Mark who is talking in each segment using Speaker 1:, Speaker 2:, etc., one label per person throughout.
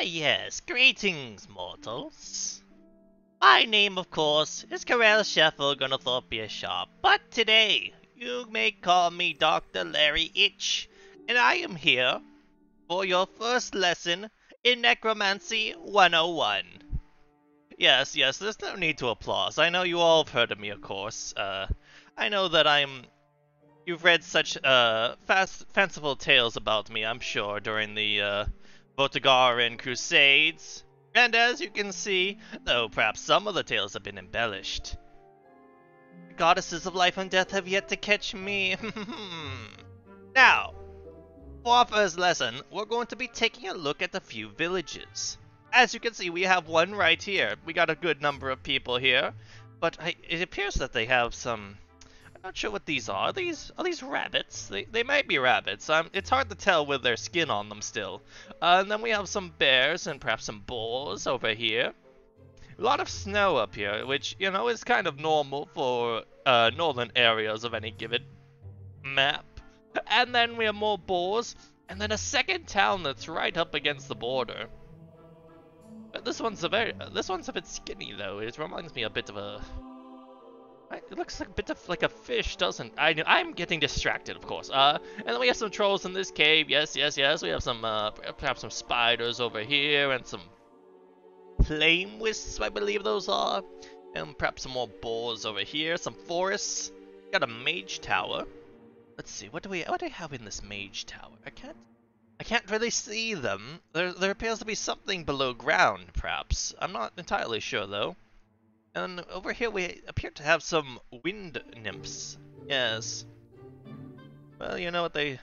Speaker 1: Yes, greetings, mortals. My name, of course, is Karel Sheffield Gunathorpia Sharp, but today you may call me Dr. Larry Itch, and I am here for your first lesson in Necromancy 101. Yes, there's no need to applause. I know you all have heard of me, of course. I know that you've read such fanciful tales about me, I'm sure, during the Votigaran Crusades. And as you can see, though perhaps some of the tales have been embellished, the goddesses of life and death have yet to catch me. Now, for our first lesson, we're going to be taking a look at a few villages. As you can see, we have one right here. We got a good number of people here, but it appears that they have some... I'm not sure what these are. Are these rabbits? They might be rabbits. It's hard to tell with their skin on them still. And then we have some bears and perhaps some boars over here. A lot of snow up here, which, you know, is kind of normal for northern areas of any given map. And then we have more boars, and then a second town that's right up against the border. But this one's a bit skinny though. It reminds me a bit of a... It looks like a bit of like a fish, doesn't? I'm getting distracted, of course. And then we have some trolls in this cave. Yes. We have some perhaps some spiders over here and some flame wisps, I believe those are, and perhaps some more boars over here. Some forests. Got a mage tower. Let's see. What do I have in this mage tower? I can't really see them. There appears to be something below ground, perhaps. I'm not entirely sure though. And over here we appear to have some wind nymphs. Yes. Well, you know what they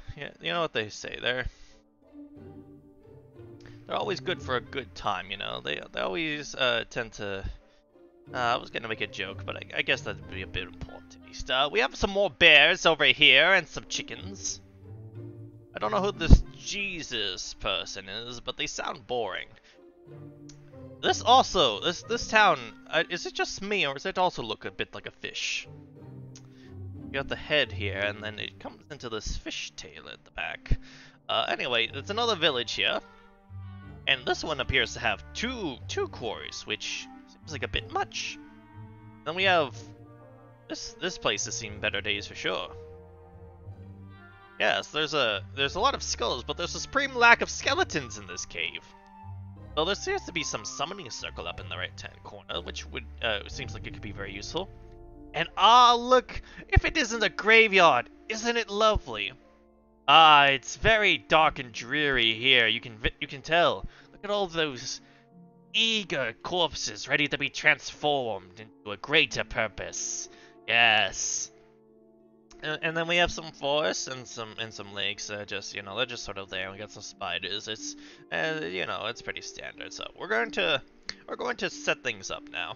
Speaker 1: say. They're always good for a good time, you know. They always tend to. I was gonna make a joke, but I guess that'd be a bit important at least. We have some more bears over here and some chickens. I don't know who this Jesus person is, but they sound boring. This town, is it just me, or does it also look a bit like a fish? You got the head here, and then it comes into this fish tail at the back. Anyway, there's another village here, and this one appears to have two quarries, which seems like a bit much. Then we have this place has seen better days for sure. Yes, there's a lot of skulls, but there's a supreme lack of skeletons in this cave. Well, there seems to be some summoning circle up in the right-hand corner, which would seems like it could be very useful. And look! If it isn't a graveyard, isn't it lovely? It's very dark and dreary here. You can tell. Look at all those eager corpses ready to be transformed into a greater purpose. Yes. And then we have some forests and some lakes. They're just sort of there. We got some spiders. It's it's pretty standard. So we're going to set things up now.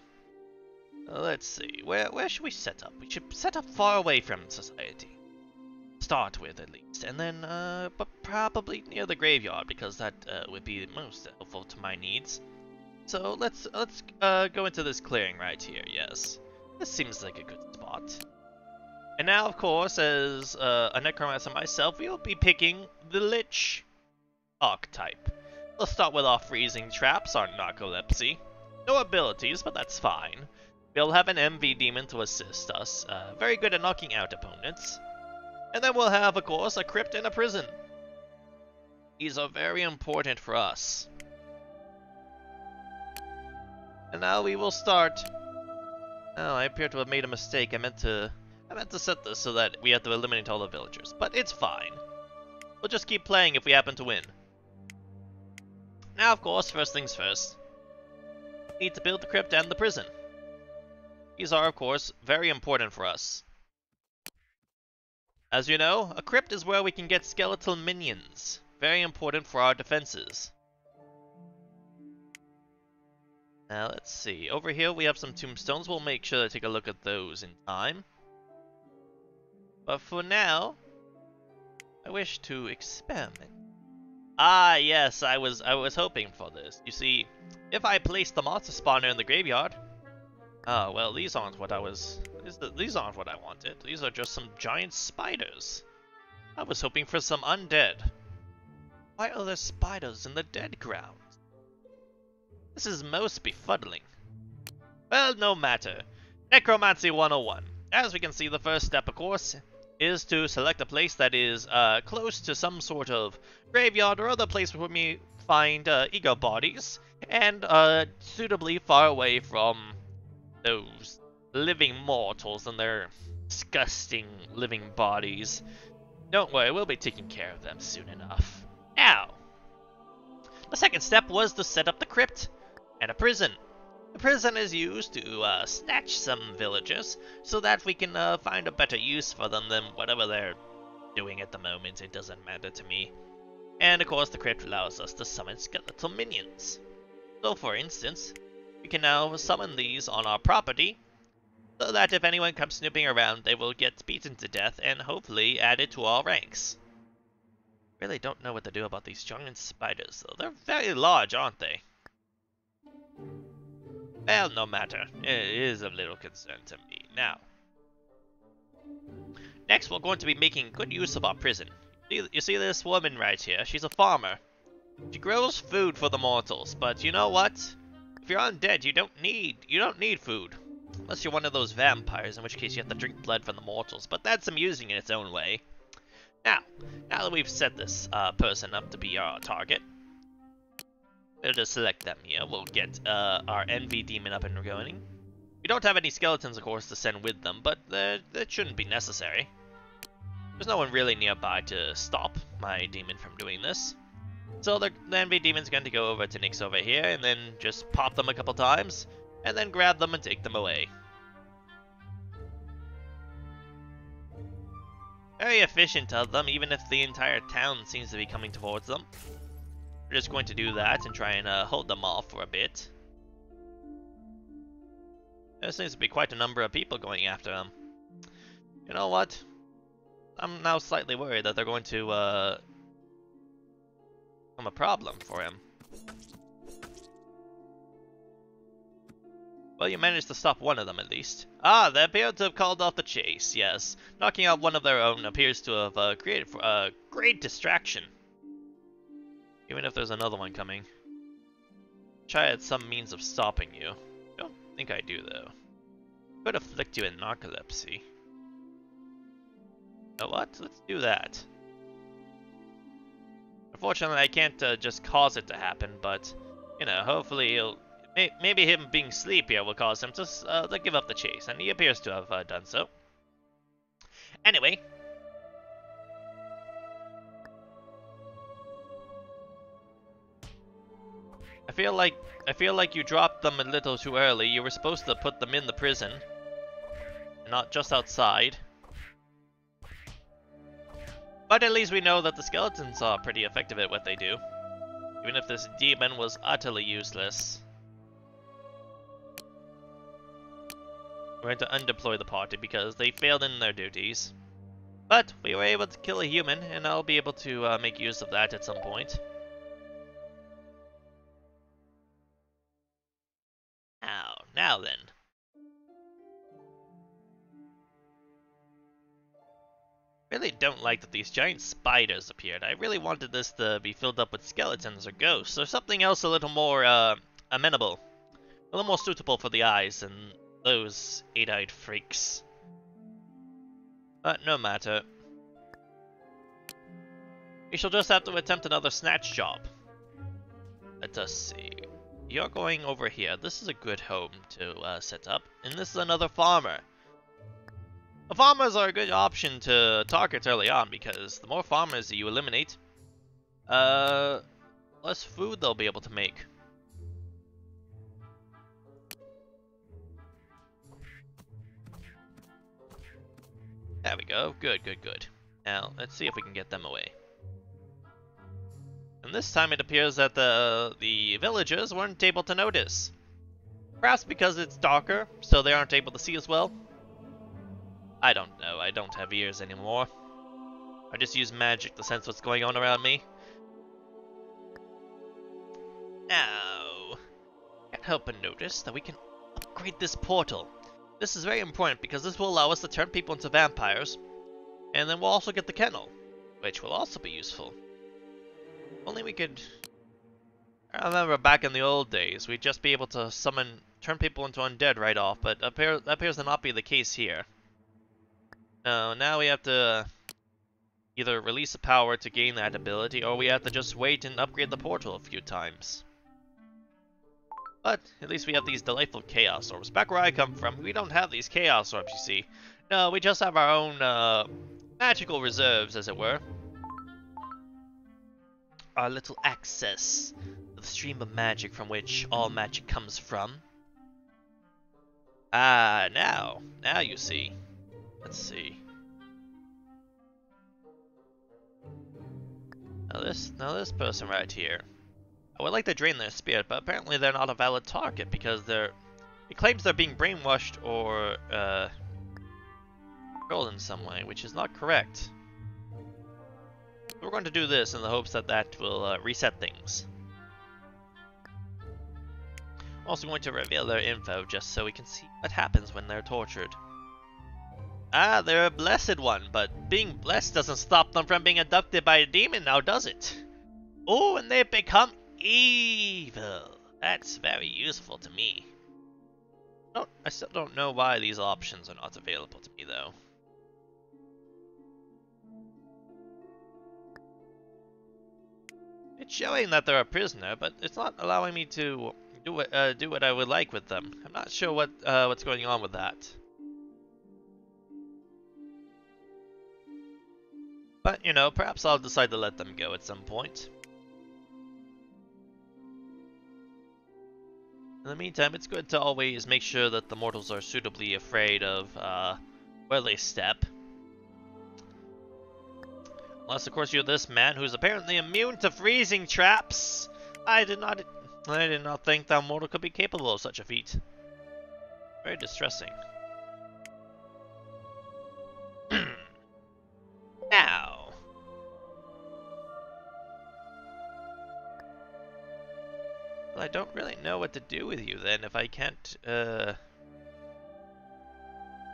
Speaker 1: Let's see. Where should we set up? We should set up far away from society. Start with at least, and then but probably near the graveyard because that would be most helpful to my needs. So let's go into this clearing right here. Yes, this seems like a good spot. And now, of course, as a necromancer myself, we'll be picking the Lich archetype. We'll start with our freezing traps, our narcolepsy. No abilities, but that's fine. We'll have an MV demon to assist us, very good at knocking out opponents. And then we'll have, of course, a crypt and a prison. These are very important for us. And now we will start. Oh, I appear to have made a mistake. I meant to set this so that we have to eliminate all the villagers, but it's fine. We'll just keep playing if we happen to win. Now, of course, first things first. We need to build the crypt and the prison. These are, of course, very important for us. As you know, a crypt is where we can get skeletal minions. Very important for our defenses. Now, let's see. Over here we have some tombstones. We'll make sure to take a look at those in time. But for now, I wish to experiment. Yes, I was hoping for this. You see, if I place the monster spawner in the graveyard, well, these aren't what I wanted. These are just some giant spiders. I was hoping for some undead. Why are there spiders in the dead ground? This is most befuddling. Well, no matter. Necromancy 101. As we can see, the first step, of course, is to select a place that is close to some sort of graveyard or other place where we find ego bodies, and suitably far away from those living mortals and their disgusting living bodies. Don't worry, we'll be taking care of them soon enough. Now, the second step was to set up the crypt and a prison. The prison is used to snatch some villagers so that we can find a better use for them than whatever they're doing at the moment. It doesn't matter to me. And of course, the crypt allows us to summon skeletal minions. So for instance, we can now summon these on our property, so that if anyone comes snooping around, they will get beaten to death and hopefully added to our ranks. Really don't know what to do about these giant spiders, though. They're very large, aren't they? Well, no matter. It is of little concern to me. Now, next we're going to be making good use of our prison. You see this woman right here? She's a farmer. She grows food for the mortals, but you know what? If you're undead, you don't need food. Unless you're one of those vampires, in which case you have to drink blood from the mortals, but that's amusing in its own way. Now that we've set this person up to be our target, we'll just select them here. We'll get our envy demon up and going. We don't have any skeletons, of course, to send with them, but that shouldn't be necessary. There's no one really nearby to stop my demon from doing this. So the envy demon's going to go over to Nyx over here, and then just pop them a couple times, and then grab them and take them away. Very efficient of them, even if the entire town seems to be coming towards them. We're just going to do that and try and hold them off for a bit. There seems to be quite a number of people going after them. You know what? I'm now slightly worried that they're going to become a problem for him. Well, you managed to stop one of them at least. Ah, they appear to have called off the chase, yes. Knocking out one of their own appears to have created a great distraction. Even if there's another one coming. Try at some means of stopping you. Don't think I do, though. Could afflict you in narcolepsy. You know what? Let's do that. Unfortunately, I can't just cause it to happen, but, you know, hopefully maybe him being sleepier will cause him to give up the chase, and he appears to have done so. Anyway. I feel like you dropped them a little too early. You were supposed to put them in the prison, not just outside. But at least we know that the skeletons are pretty effective at what they do, even if this demon was utterly useless. We're going to undeploy the party because they failed in their duties. But we were able to kill a human, and I'll be able to make use of that at some point. Now then. Really don't like that these giant spiders appeared. I really wanted this to be filled up with skeletons or ghosts, or something else a little more amenable. A little more suitable for the eyes and those eight-eyed freaks. But no matter. We shall just have to attempt another snatch job. Let us see. You're going over here. This is a good home to set up. And this is another farmer. The farmers are a good option to target early on, because the more farmers that you eliminate, less food they'll be able to make. There we go. Good, good, good. Now, let's see if we can get them away. And this time it appears that the villagers weren't able to notice. Perhaps because it's darker, so they aren't able to see as well. I don't know. I don't have ears anymore. I just use magic to sense what's going on around me. Now, can't help but notice that we can upgrade this portal. This is very important because this will allow us to turn people into vampires, and then we'll also get the kennel, which will also be useful. Only we could... I remember back in the old days, we'd just be able to turn people into undead right off, but that appears to not be the case here. No, now we have to either release a power to gain that ability, or we have to just wait and upgrade the portal a few times. But at least we have these delightful chaos orbs. Back where I come from, we don't have these chaos orbs, you see. No, we just have our own magical reserves, as it were. Our little access to the stream of magic from which all magic comes from. Ah, now you see. Let's see. Now this person right here. I would like to drain their spirit, but apparently they're not a valid target because it claims they're being brainwashed or controlled in some way, which is not correct. We're going to do this in the hopes that that will reset things. Also going to reveal their info just so we can see what happens when they're tortured. Ah, they're a blessed one, but being blessed doesn't stop them from being abducted by a demon now, does it? Oh, and they become evil. That's very useful to me. I still don't know why these options are not available to me, though. It's showing that they're a prisoner, but it's not allowing me to do what I would like with them. I'm not sure what's going on with that. But, you know, perhaps I'll decide to let them go at some point. In the meantime, it's good to always make sure that the mortals are suitably afraid of where they step. Unless, of course, you're this man who's apparently immune to freezing traps. I did not think that mortal could be capable of such a feat. Very distressing. Now. Well, I don't really know what to do with you then if I can't,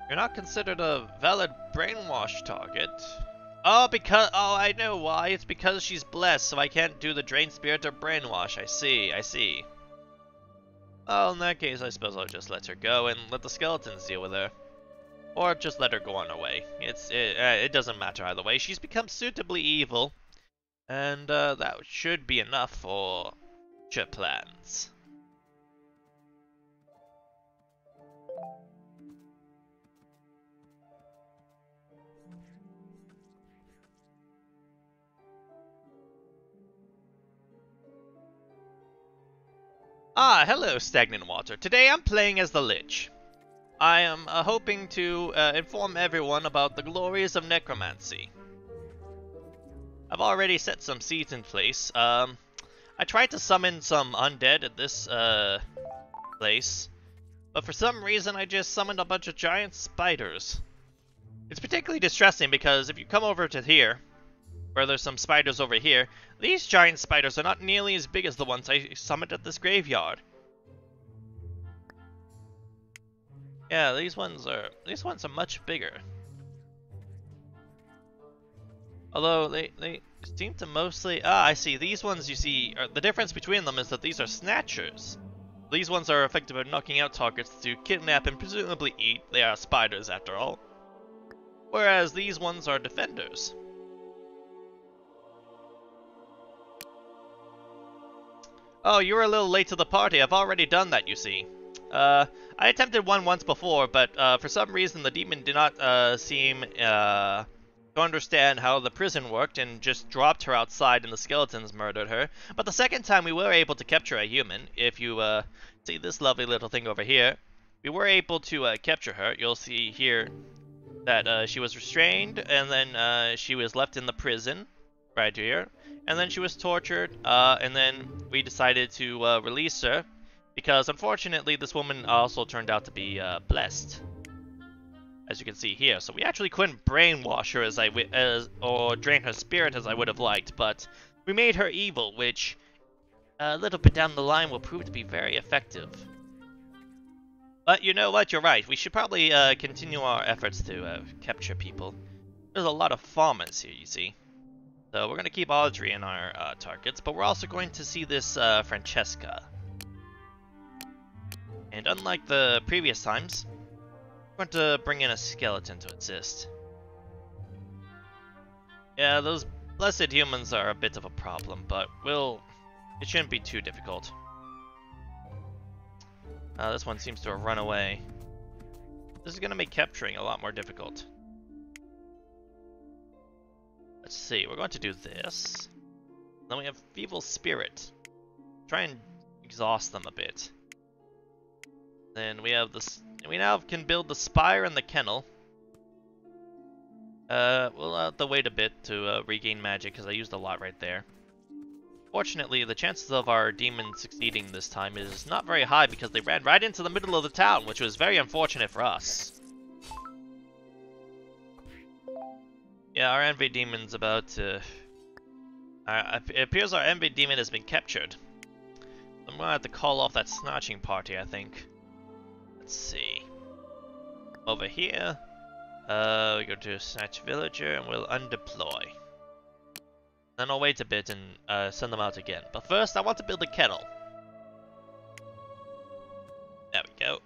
Speaker 1: You're not considered a valid brainwash target. Oh, I know why. It's because she's blessed, so I can't do the drain spirit or brainwash. I see. Well, in that case, I suppose I'll just let her go and let the skeletons deal with her. Or just let her go on her way. It doesn't matter either way. She's become suitably evil. And that should be enough for future plans. Ah, hello, Stagnant Water. Today I'm playing as the Lich. I am hoping to inform everyone about the glories of necromancy. I've already set some seeds in place. I tried to summon some undead at this place, but for some reason I just summoned a bunch of giant spiders. It's particularly distressing because if you come over to here, where there's some spiders over here, these giant spiders are not nearly as big as the ones I summoned at this graveyard. Yeah, these ones are much bigger. Although they seem to mostly I see, these ones you see the difference between them is that these are snatchers. These ones are effective at knocking out targets to kidnap and presumably eat. They are spiders after all. Whereas these ones are defenders. Oh, you were a little late to the party. I've already done that, you see. I attempted one once before, but for some reason the demon did not seem to understand how the prison worked and just dropped her outside and the skeletons murdered her. But the second time we were able to capture a human. If you see this lovely little thing over here, we were able to capture her. You'll see here that she was restrained and then she was left in the prison right here. And then she was tortured, and then we decided to release her, because unfortunately this woman also turned out to be blessed, as you can see here. So we actually couldn't brainwash her or drain her spirit as I would have liked, but we made her evil, which a little bit down the line will prove to be very effective. But you know what? You're right. We should probably continue our efforts to capture people. There's a lot of farmers here, you see. So we're going to keep Audrey in our targets, but we're also going to see this Francesca. And unlike the previous times, we're going to bring in a skeleton to assist. Yeah, those blessed humans are a bit of a problem, but it shouldn't be too difficult. This one seems to have run away. This is going to make capturing a lot more difficult. Let's see, we're going to do this. Then we have Feeble Spirit. Try and exhaust them a bit. Then we have this. We now can build the Spire and the Kennel. We'll have to wait a bit to regain magic because I used a lot right there. Fortunately, the chances of our demon succeeding this time is not very high because they ran right into the middle of the town, which was very unfortunate for us. Yeah, our envy demon's about to... it appears our envy demon has been captured. I'm gonna have to call off that snatching party, I think. Let's see. Over here, we go to Snatch Villager and we'll undeploy. Then I'll wait a bit and send them out again. But first, I want to build a kettle. There we go.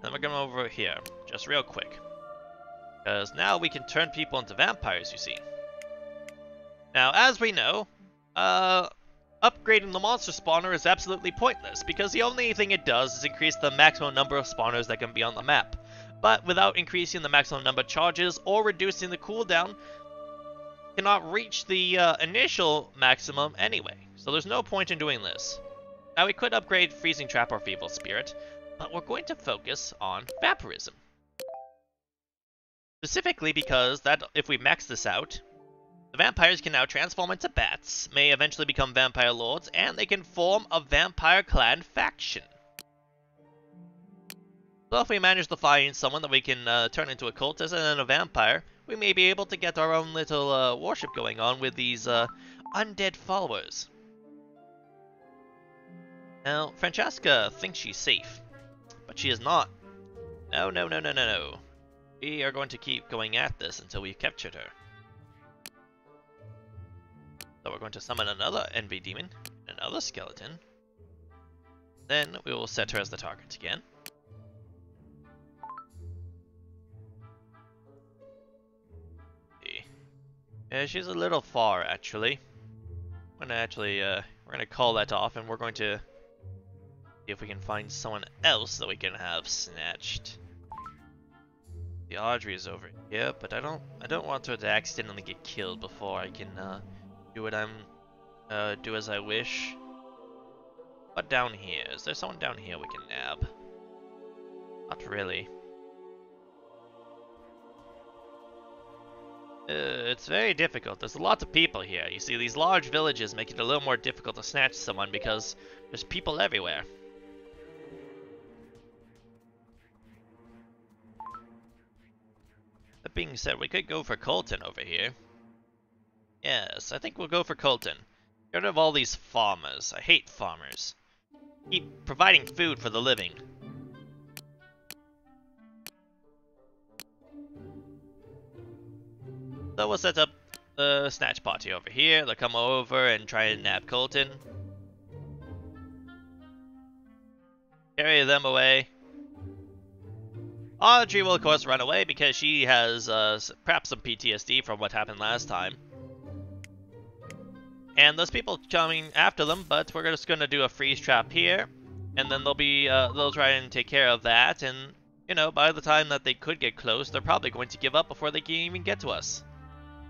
Speaker 1: Then we're going over here, just real quick. Because now we can turn people into vampires, you see. Now, as we know, upgrading the monster spawner is absolutely pointless, because the only thing it does is increase the maximum number of spawners that can be on the map. But without increasing the maximum number of charges or reducing the cooldown, cannot reach the initial maximum anyway. So there's no point in doing this. Now we could upgrade Freezing Trap or Feeble Spirit, but we're going to focus on Vampirism. Specifically because that if we max this out, the vampires can now transform into bats, may eventually become vampire lords, and they can form a vampire clan faction. So if we manage to find someone that we can turn into a cultist and then a vampire, we may be able to get our own little worship going on with these undead followers. Now, Francesca thinks she's safe, but she is not. No, no, no, no, no, no. We are going to keep going at this until we've captured her. So we're going to summon another envy demon, another skeleton. Then we will set her as the target again. Yeah, she's a little far actually. We're gonna call that off, and we're going to see if we can find someone else that we can have snatched. The Audrey is over here, but I don't want her to accidentally get killed before I can do as I wish. But down here, is there someone down here we can nab? Not really. It's very difficult. There's a lot of people here. You see, these large villages make it a little more difficult to snatch someone because there's people everywhere. That being said, we could go for Colton over here. Yes, I think we'll go for Colton. Get rid of all these farmers. I hate farmers. Keep providing food for the living. So we'll set up the snatch party over here. They'll come over and try and nab Colton. Carry them away. Audrey will of course run away because she has perhaps some PTSD from what happened last time. And there's people coming after them, but we're just going to do a freeze trap here. And then they'll try and take care of that. And, you know, by the time that they could get close, they're probably going to give up before they can even get to us.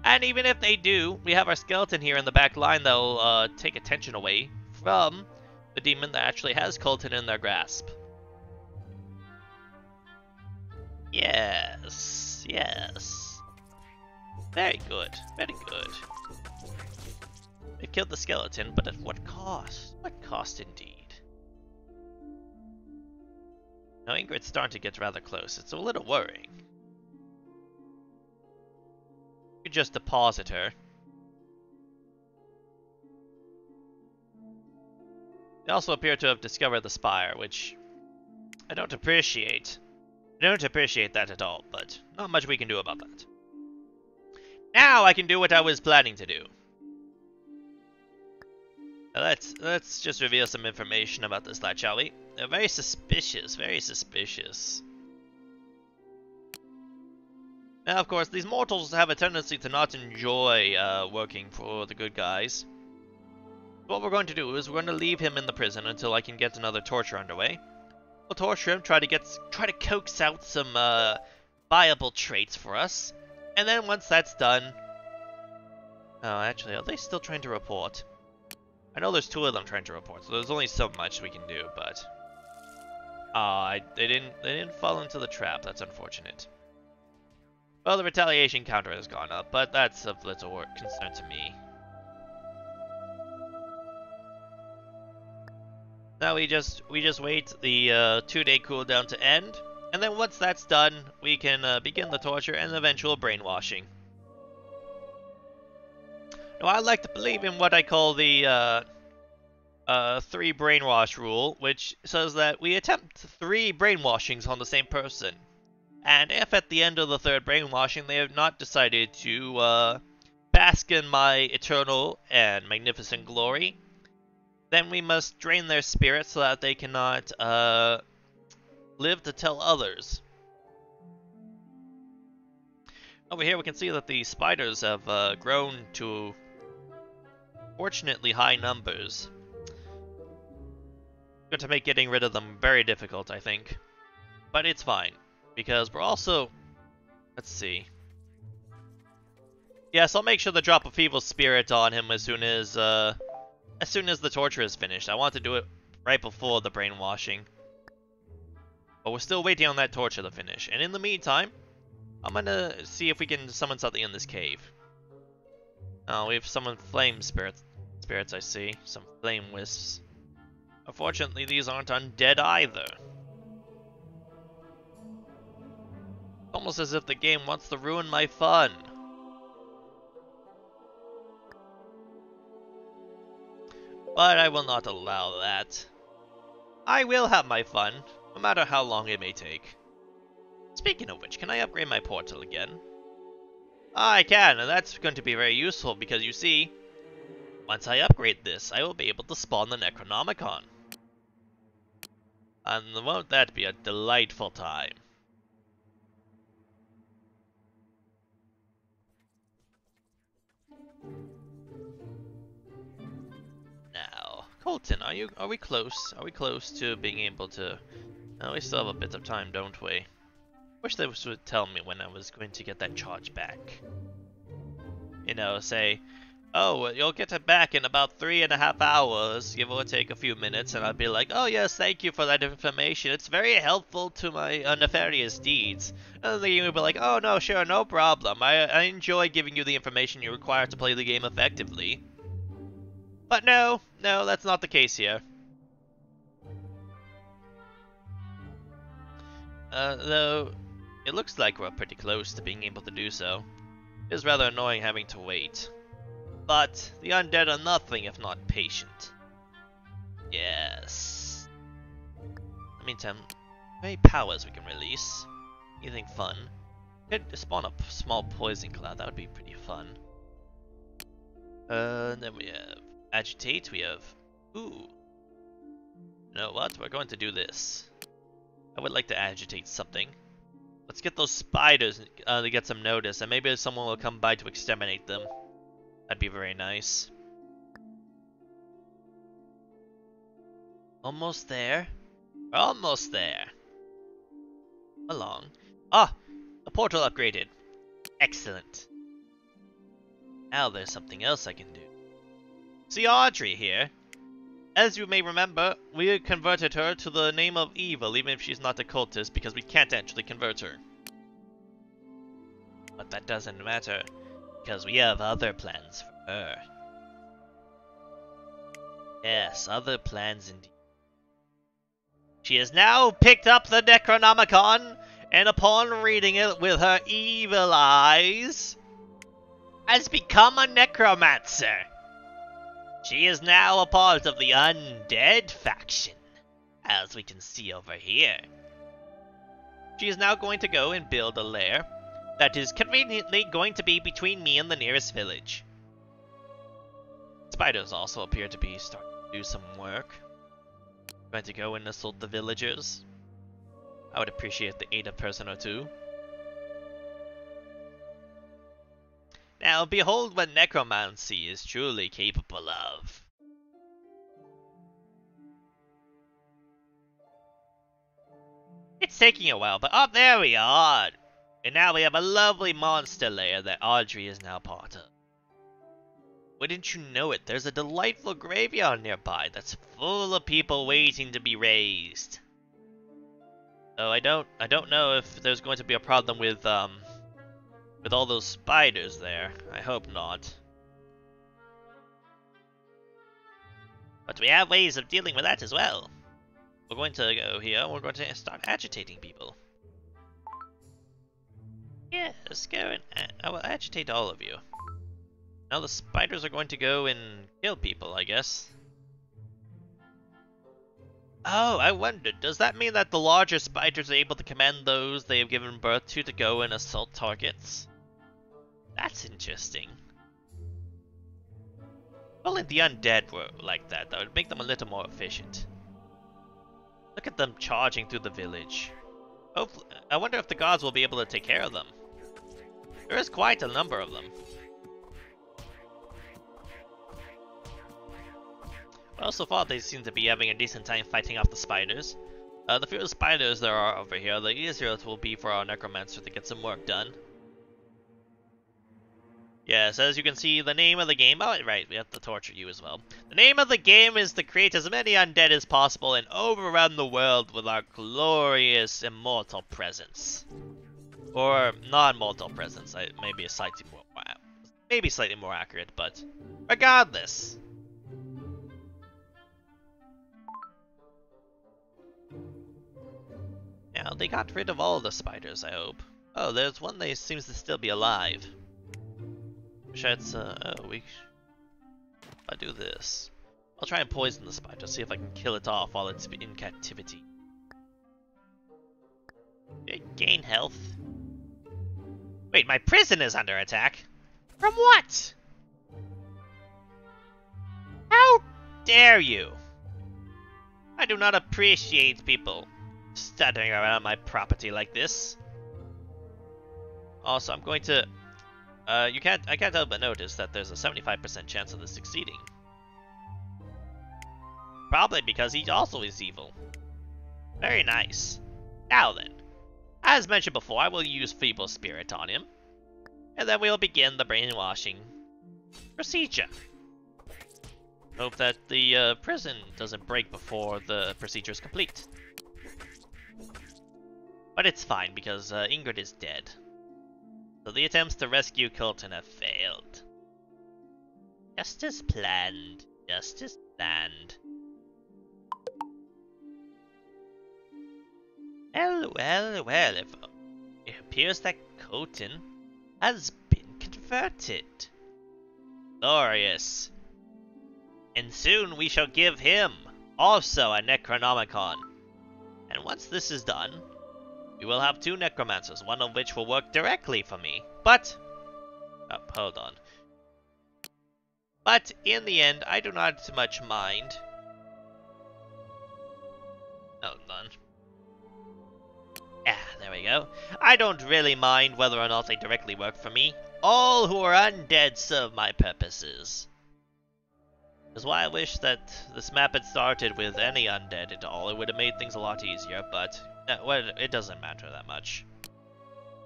Speaker 1: And even if they do, we have our skeleton here in the back line that'll take attention away from the demon that actually has Colton in their grasp. Yes, yes. Very good, very good. It killed the skeleton, but at what cost? What cost indeed? Now Ingrid's starting to get rather close. It's a little worrying. You could just deposit her. They also appear to have discovered the spire, which I don't appreciate. I don't appreciate that at all, but not much we can do about that. Now I can do what I was planning to do. Let's just reveal some information about this lad, shall we? They're very suspicious, very suspicious. Now, of course, these mortals have a tendency to not enjoy working for the good guys. What we're going to do is we're going to leave him in the prison until I can get another torture underway. We'll torture him, try to coax out some viable traits for us, and then once that's done, oh, actually, are they still trying to report? I know there's 2 of them trying to report, so there's only so much we can do, but they didn't fall into the trap. That's unfortunate. Well, the retaliation counter has gone up, but that's of little concern to me. Now we just wait the 2-day cooldown to end, and then once that's done, we can begin the torture and eventual brainwashing. Now, I like to believe in what I call the 3 brainwash rule, which says that we attempt 3 brainwashings on the same person. And if at the end of the 3rd brainwashing they have not decided to bask in my eternal and magnificent glory, then we must drain their spirit so that they cannot live to tell others. Over here we can see that the spiders have grown to fortunately high numbers. Going to make getting rid of them very difficult, I think. But it's fine, because we're also... Let's see. Yes, I'll make sure to drop a feeble spirit on him as soon as the torture is finished. I want to do it right before the brainwashing. But we're still waiting on that torture to finish. And in the meantime, I'm gonna see if we can summon something in this cave. Oh, we've summoned flame spirits, I see. Some flame wisps. Unfortunately, these aren't undead either. Almost as if the game wants to ruin my fun. But I will not allow that. I will have my fun, no matter how long it may take. Speaking of which, can I upgrade my portal again? I can, and that's going to be very useful because you see, once I upgrade this, I will be able to spawn the Necronomicon. And won't that be a delightful time? Now, Colton, are we close? Are we close to being able to... Oh, we still have a bit of time, don't we? Wish they would tell me when I was going to get that charge back. You know, say, oh, you'll get it back in about 3.5 hours, give or take a few minutes, and I'd be like, oh yes, thank you for that information, it's very helpful to my nefarious deeds. And then you would be like, oh no, sure, no problem, I enjoy giving you the information you require to play the game effectively. But no, that's not the case here. Though, it looks like we're pretty close to being able to do so. It is rather annoying having to wait. But the undead are nothing if not patient. Yes. In the meantime, how many powers we can release? Anything fun? Could spawn a small poison cloud, that would be pretty fun. Then we have agitate, we have... Ooh. You know what? We're going to do this. I would like to agitate something. Let's get those spiders to get some notice, and maybe someone will come by to exterminate them. That'd be very nice. Almost there. We're almost there. Along. Ah! The portal upgraded. Excellent. Now there's something else I can do. See Audrey here. As you may remember, we converted her to the name of evil, even if she's not a cultist, because we can't actually convert her. But that doesn't matter, because we have other plans for her. Yes, other plans indeed. She has now picked up the Necronomicon, and upon reading it with her evil eyes, has become a necromancer. She is now a part of the undead faction, as we can see over here. She is now going to go and build a lair that is conveniently going to be between me and the nearest village. It's spiders also appear to be starting to do some work. Going to go and assault the villagers. I would appreciate the aid of a person or two. Now behold what necromancy is truly capable of. It's taking a while, but there we are! And now we have a lovely monster lair that Audrey is now part of. Wouldn't you know it, there's a delightful graveyard nearby that's full of people waiting to be raised. So I don't know if there's going to be a problem with all those spiders there. I hope not. But we have ways of dealing with that as well. We're going to go here, we're going to start agitating people. Yes, go and I will agitate all of you. Now the spiders are going to go and kill people, I guess. Oh, I wondered, does that mean that the larger spiders are able to command those they have given birth to go and assault targets? That's interesting. Well, if the undead were like that would make them a little more efficient. Look at them charging through the village. Hopefully, I wonder if the gods will be able to take care of them. There is quite a number of them. Well, so far they seem to be having a decent time fighting off the spiders. The fewer spiders there are over here, the easier it will be for our necromancer to get some work done. Yes, as you can see, the name of the game... Oh, right, we have to torture you as well. The name of the game is to create as many undead as possible and overrun the world with our glorious immortal presence. Or non-mortal presence, maybe slightly more accurate, but regardless. Now, they got rid of all the spiders, I hope. Oh, there's one that seems to still be alive. Wish I had I'll do this. I'll try and poison the spider, see if I can kill it off while it's in captivity. Gain health. Wait, my prison is under attack? From what? How dare you? I do not appreciate people stuttering around my property like this. Also, I'm going to... I can't help but notice that there's a 75% chance of this succeeding. Probably because he also is evil. Very nice. Now then, as mentioned before, I will use Feeble Spirit on him. And then we'll begin the brainwashing procedure. Hope that the prison doesn't break before the procedure is complete. But it's fine because Ingrid is dead. So the attempts to rescue Colton have failed. Just as planned. Just as planned. Well, it appears that Colton has been converted. Glorious. And soon we shall give him also a Necronomicon. And once this is done, we will have 2 necromancers, one of which will work directly for me. But, hold on. But in the end, I do not much mind. Hold on. There we go. I don't really mind whether or not they directly work for me. All who are undead serve my purposes. That's why I wish that this map had started with any undead at all. It would have made things a lot easier, but well, it doesn't matter that much.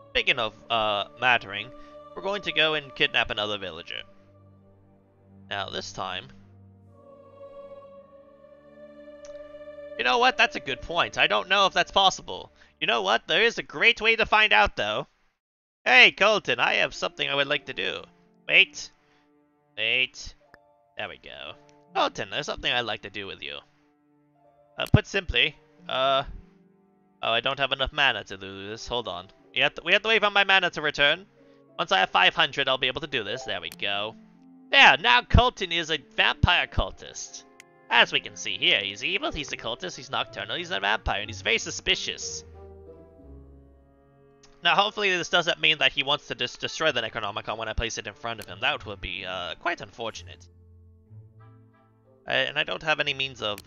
Speaker 1: Speaking of mattering, we're going to go and kidnap another villager. Now this time... You know what? That's a good point. I don't know if that's possible. You know what? There is a great way to find out, though. Hey, Colton, I have something I would like to do. Wait. There we go. Colton, there's something I'd like to do with you. Put simply, oh, I don't have enough mana to do this. Hold on. We have to wait for my mana to return. Once I have 500, I'll be able to do this. There we go. There, now Colton is a vampire cultist. As we can see here, he's evil, he's a cultist, he's nocturnal, he's a vampire, and he's very suspicious. Now, hopefully this doesn't mean that he wants to destroy the Necronomicon when I place it in front of him. That would be quite unfortunate. And I don't have any means of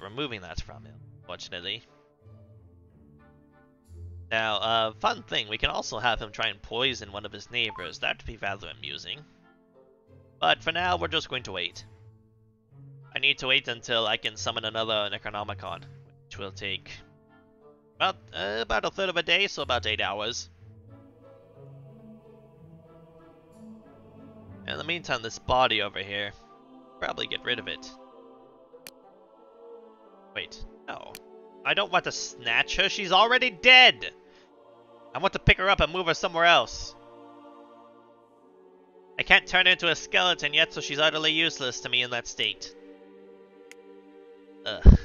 Speaker 1: removing that from him, unfortunately. Now, fun thing, we can also have him try and poison one of his neighbors. That'd be rather amusing. But for now, we're just going to wait. I need to wait until I can summon another Necronomicon, which will take about a third of a day, so about 8 hours. In the meantime, this body over here, probably get rid of it. Wait, no. I don't want to snatch her, she's already dead! I want to pick her up and move her somewhere else. I can't turn her into a skeleton yet, so she's utterly useless to me in that state. Ugh.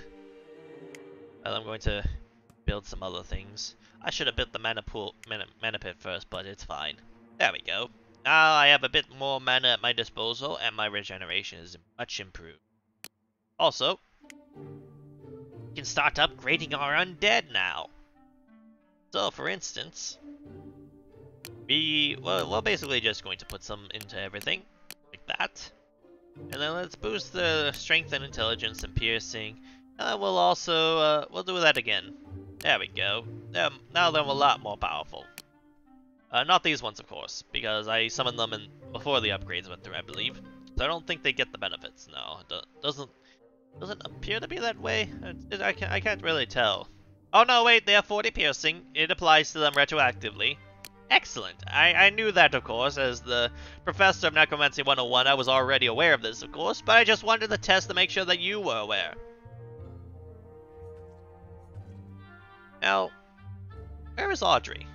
Speaker 1: Well, I'm going to build some other things. I should have built the mana pit first, but it's fine. There we go. Now I have a bit more mana at my disposal, and my regeneration is much improved. Also, we can start upgrading our undead now. So, for instance, we're basically just going to put some into everything, like that. And then let's boost the strength and intelligence and piercing. We'll also, we'll do that again. There we go. Now they're a lot more powerful. Not these ones, of course, because I summoned them before the upgrades went through, I believe. So I don't think they get the benefits. No, it doesn't appear to be that way. I can't really tell. Oh no, wait, they have 40 piercing. It applies to them retroactively. Excellent. I knew that, of course, as the professor of Necromancy 101. I was already aware of this, of course, but I just wanted to test to make sure that you were aware. Now, where is Audrey?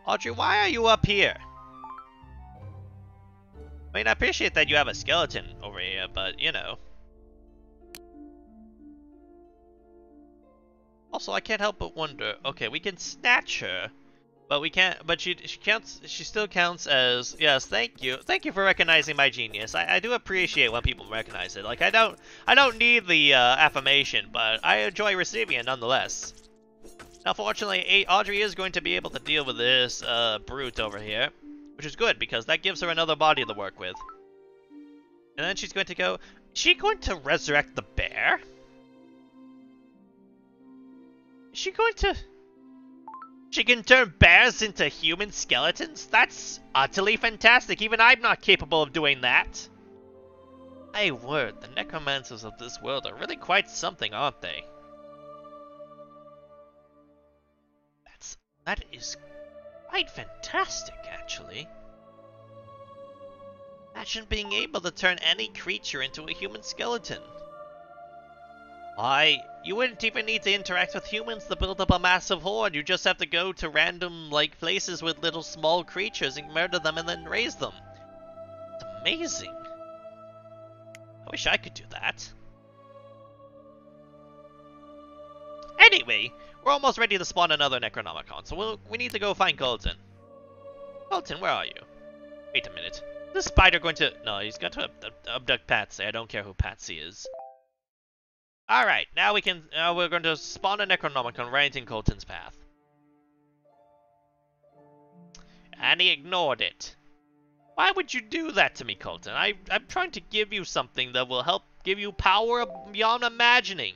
Speaker 1: Audrey, why are you up here? I mean, I appreciate that you have a skeleton over here, but, you know. Also, I can't help but wonder, okay, we can snatch her, but we can't, but she still counts as, yes, thank you for recognizing my genius. I do appreciate when people recognize it. Like, I don't need the affirmation, but I enjoy receiving it nonetheless. Now, fortunately, Audrey is going to be able to deal with this brute over here, which is good, because that gives her another body to work with. And then she's going to go, is she going to resurrect the bear? Is she going to... She can turn bears into human skeletons? That's utterly fantastic. Even I'm not capable of doing that. My word, the necromancers of this world are really quite something, aren't they? That is quite fantastic, actually. Imagine being able to turn any creature into a human skeleton. Why, you wouldn't even need to interact with humans to build up a massive horde. You just have to go to random, places with little small creatures and murder them and then raise them. It's amazing. I wish I could do that. Anyway, we're almost ready to spawn another Necronomicon, so we need to go find Colton. Colton, where are you? Wait a minute. Is this spider going to... No, he's going to abduct Patsy. I don't care who Patsy is. Alright, now we're going to spawn a Necronomicon right in Colton's path. And he ignored it. Why would you do that to me, Colton? I'm trying to give you something that will help give you power beyond imagining.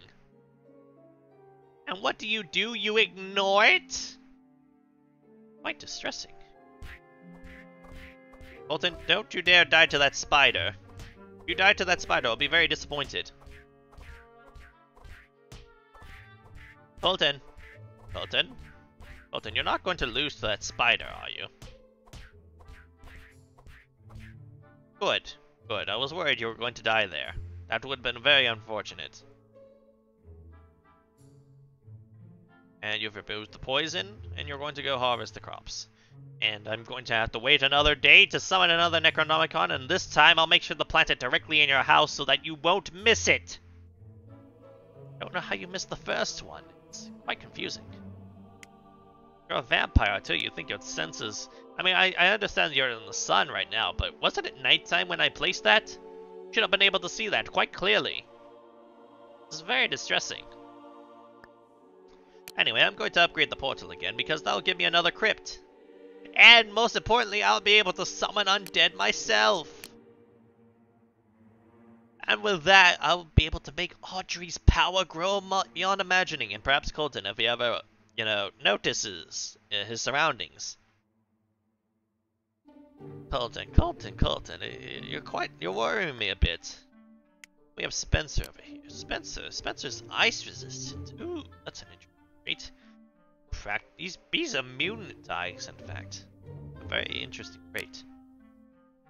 Speaker 1: And what do? You ignore it? Quite distressing. Colton, don't you dare die to that spider. If you die to that spider, I'll be very disappointed. Colton. Colton. Colton, you're not going to lose to that spider, are you? Good. Good. I was worried you were going to die there. That would have been very unfortunate. And you've removed the poison, and you're going to go harvest the crops. And I'm going to have to wait another day to summon another Necronomicon, and this time I'll make sure to plant it directly in your house so that you won't miss it. I don't know how you missed the first one. It's quite confusing. You're a vampire too, you think your senses... I mean, I understand you're in the sun right now, but wasn't it nighttime when I placed that? Should have been able to see that quite clearly. This is very distressing. Anyway, I'm going to upgrade the portal again, because that'll give me another crypt. And most importantly, I'll be able to summon undead myself. And with that, I'll be able to make Audrey's power grow beyond imagining, and perhaps Colton, if he ever, notices his surroundings. Colton, you're worrying me a bit. We have Spencer over here. Spencer's ice resistant. Ooh, that's an interesting trait. These bees are immune to ice, in fact. A very interesting trait.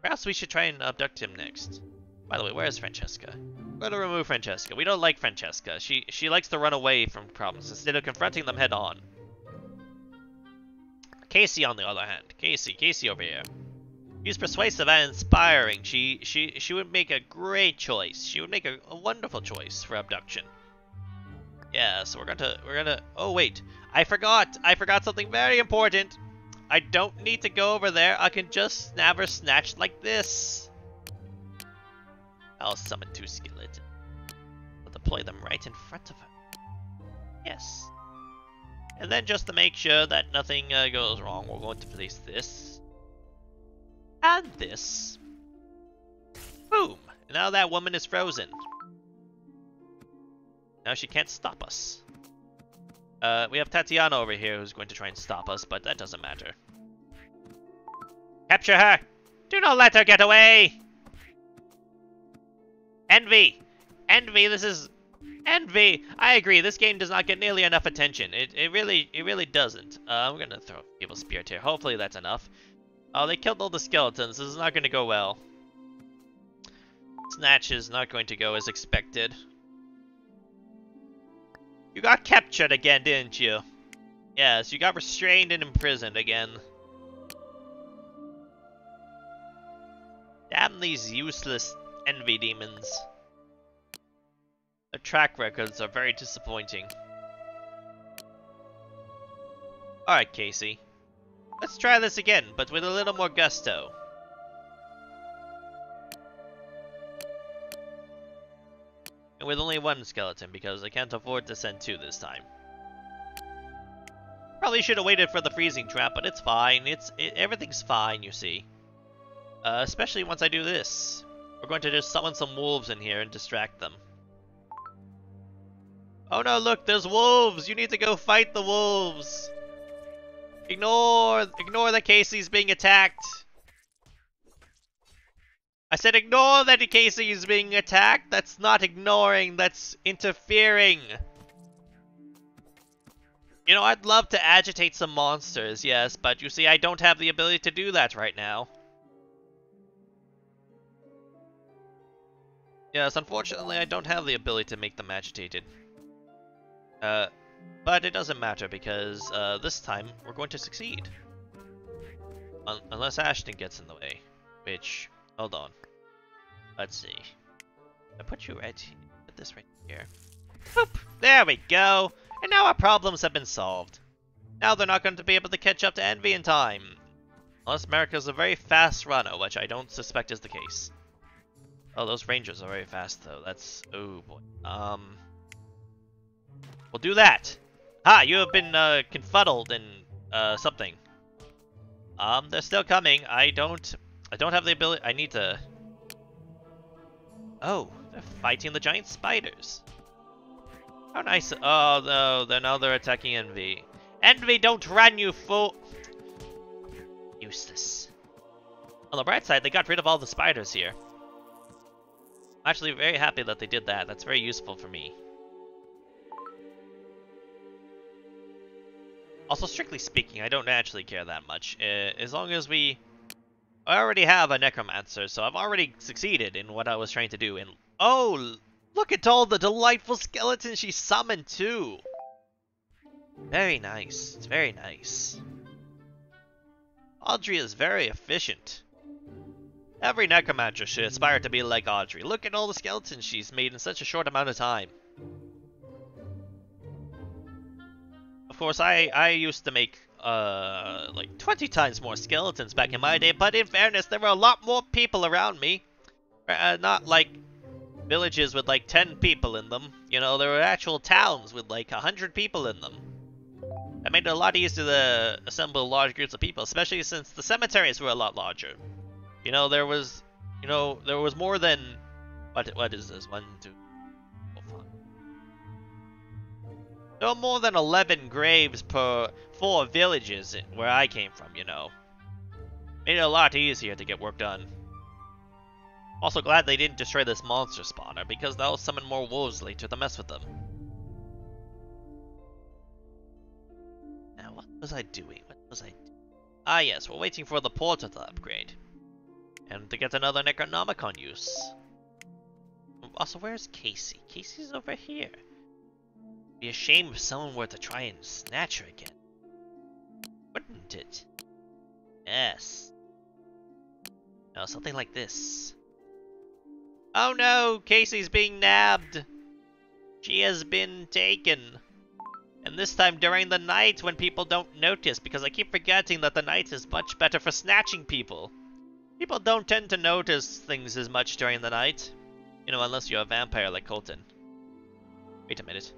Speaker 1: Perhaps we should try and abduct him next. By the way, where is Francesca? We're gonna remove Francesca. We don't like Francesca. She likes to run away from problems instead of confronting them head on. Casey, on the other hand. Casey over here. She's persuasive and inspiring. She would make a great choice. She would make a wonderful choice for abduction. Yeah, so we're gonna. Oh wait, I forgot something very important. I don't need to go over there. I can just snap her snatch like this. I'll summon 2 skeletons. I'll deploy them right in front of her. Yes. And then just to make sure that nothing goes wrong, we're going to place this. And this. Boom! And now that woman is frozen. Now she can't stop us. We have Tatiana over here who's going to try and stop us, but that doesn't matter. Capture her! Do not let her get away! Envy! This is... Envy! I agree, this game does not get nearly enough attention. It really doesn't. I'm gonna throw a evil spirit here. Hopefully that's enough. Oh, they killed all the skeletons. This is not gonna go well. Snatch is not going to go as expected. You got captured again, didn't you? Yes, you got restrained and imprisoned again. Damn these useless envy demons. Their track records are very disappointing. Alright, Casey. Let's try this again, but with a little more gusto. And with only 1 skeleton, because I can't afford to send 2 this time. Probably should have waited for the freezing trap, but it's fine. Everything's fine, you see. Especially once I do this. We're going to just summon some wolves in here and distract them. Oh no, look, there's wolves! You need to go fight the wolves! Ignore that Casey's being attacked! I said ignore that Casey is being attacked! That's not ignoring, that's interfering! You know, I'd love to agitate some monsters, yes, but you see, I don't have the ability to do that right now. Yes, unfortunately, I don't have the ability to make them agitated. But it doesn't matter because this time we're going to succeed. Unless Ashton gets in the way. Which, hold on. Let's see. I put you right here. Put this right here. Boop! There we go! And now our problems have been solved. Now they're not going to be able to catch up to Envy in time. Unless America's a very fast runner, which I don't suspect is the case. Oh, those rangers are very fast though. That's... oh boy. We'll do that. Ah, you have been confuddled and something. They're still coming. I don't have the ability. I need to. Oh, they're fighting the giant spiders. How nice. Oh no, they're attacking Envy. Envy, don't run, you fool. Useless. On the bright side, they got rid of all the spiders here. I'm actually very happy that they did that. That's very useful for me. Also, strictly speaking, I don't actually care that much. As long as I already have a necromancer, so I've already succeeded in what I was trying to do. And oh, look at all the delightful skeletons she summoned too. Very nice. It's very nice. Audrey is very efficient. Every necromancer should aspire to be like Audrey. Look at all the skeletons she's made in such a short amount of time. Of course, I used to make like 20 times more skeletons back in my day, but in fairness, there were a lot more people around me. Not like villages with like 10 people in them. You know, there were actual towns with like 100 people in them. That made it a lot easier to assemble large groups of people, especially since the cemeteries were a lot larger. You know, there was more than What is this? 1, 2, 4, 5. There are more than 11 graves per 4 villages where I came from, you know. Made it a lot easier to get work done. Also glad they didn't destroy this monster spawner, because that'll summon more wolves later to mess with them. Now, what was I doing? Ah yes, we're waiting for the portal to upgrade. And to get another Necronomicon use. Also, where's Casey? Casey's over here. It'd be a shame if someone were to try and snatch her again. Wouldn't it? Yes. No, something like this. Oh no! Casey's being nabbed! She has been taken. And this time during the night when people don't notice, because I keep forgetting that the night is much better for snatching people. People don't tend to notice things as much during the night. You know, unless you're a vampire like Colton. Wait a minute.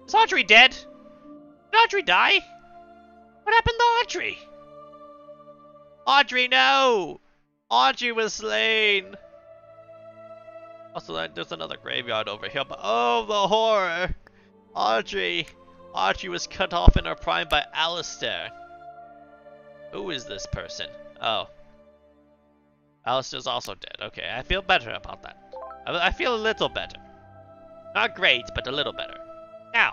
Speaker 1: Is Audrey dead? Did Audrey die? What happened to Audrey? Audrey, no! Audrey was slain! Also, there's another graveyard over here, but oh, the horror! Audrey was cut off in her prime by Alistair. Who is this person? Oh. Alistair's also dead. Okay, I feel better about that. I feel a little better. Not great, but a little better. Now,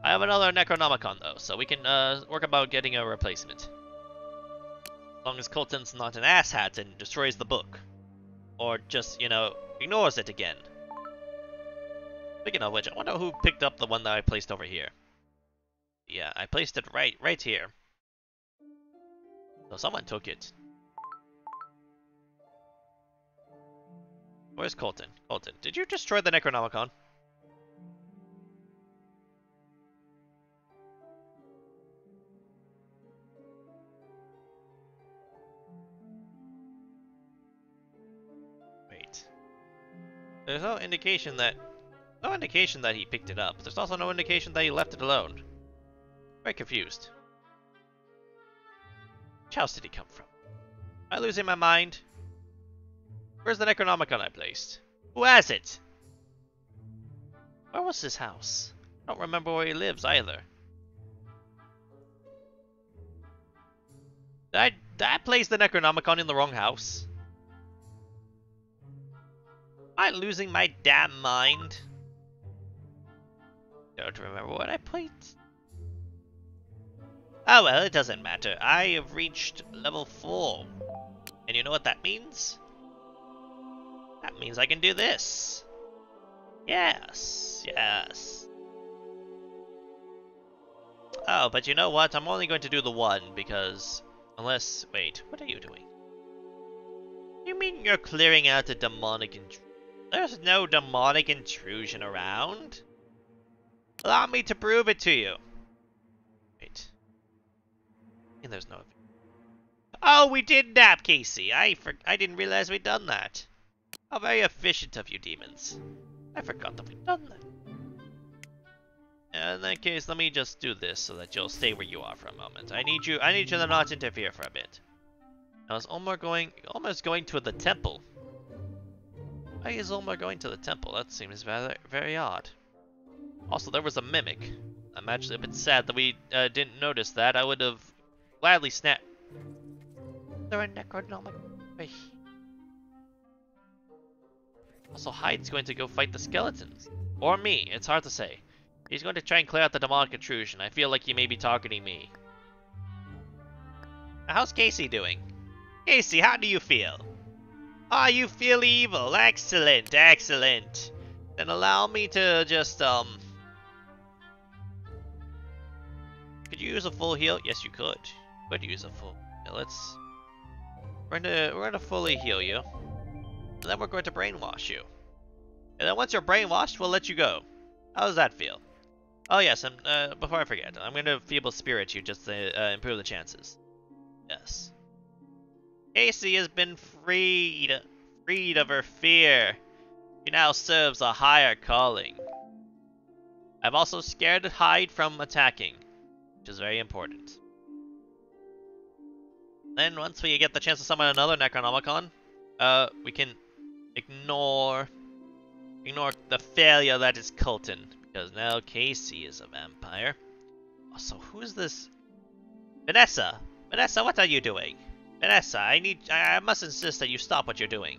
Speaker 1: I have another Necronomicon though, so we can work about getting a replacement. As long as Colton's not an asshat and destroys the book. Or just, you know, ignores it again. Speaking of which, I wonder who picked up the one that I placed over here. Yeah, I placed it right here. So someone took it. Where's Colton? Colton, did you destroy the Necronomicon? Wait. There's no indication that he picked it up. There's also no indication that he left it alone. Very confused. Which house did he come from? Am I losing my mind? Where's the Necronomicon I placed? Who has it? Where was his house? I don't remember where he lives either. Did I place the Necronomicon in the wrong house? Am I losing my damn mind? Don't remember what I placed. Oh well, it doesn't matter. I have reached level 4. And you know what that means? That means I can do this. Yes, yes. Oh, but you know what? I'm only going to do the one because... Unless... Wait, what are you doing? You mean you're clearing out the demonic intrusion? There's no demonic intrusion around. Allow me to prove it to you. Wait. And there's no... Oh, we did nap, Casey. I didn't realize we'd done that. How very efficient of you, demons. I forgot that we'd done that. In that case, let me just do this so that you'll stay where you are for a moment. I need you to not interfere for a bit. Now, is Ulmer almost going to the temple? Why is Ulmer going to the temple? That seems very odd. Also, there was a mimic. I'm actually a bit sad that we didn't notice that. I would have gladly snapped. There are Necronomicon right here. Also, Hyde's going to go fight the skeletons. Or me, it's hard to say. He's going to try and clear out the demonic intrusion. I feel like he may be targeting me. How's Casey doing? Casey, how do you feel? Ah, you feel evil. Excellent, excellent. Then allow me to just, Could you use a full heal? Yes, you could. Could use a full heal. We're gonna fully heal you. And then we're going to brainwash you. And then once you're brainwashed, we'll let you go. How does that feel? Oh yes, and before I forget, I'm going to feeble spirit you just to improve the chances. Yes. Casey has been freed of her fear. She now serves a higher calling. I've also scared Hyde from attacking, which is very important. Then once we get the chance to summon another Necronomicon, we can ignore Ignore the failure that is Colton, because now Casey is a vampire. Also, who is this? Vanessa! Vanessa, what are you doing? Vanessa, I must insist that you stop what you're doing.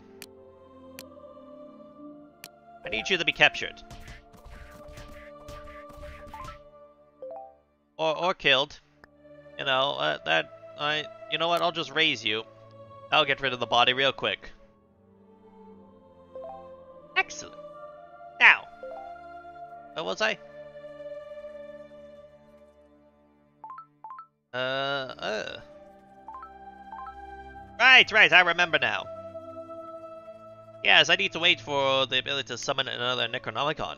Speaker 1: I need you to be captured. Or killed. You know, you know what, I'll just raise you. I'll get rid of the body real quick. Excellent. Now, what was I? Right, I remember now. Yes, I need to wait for the ability to summon another Necronomicon.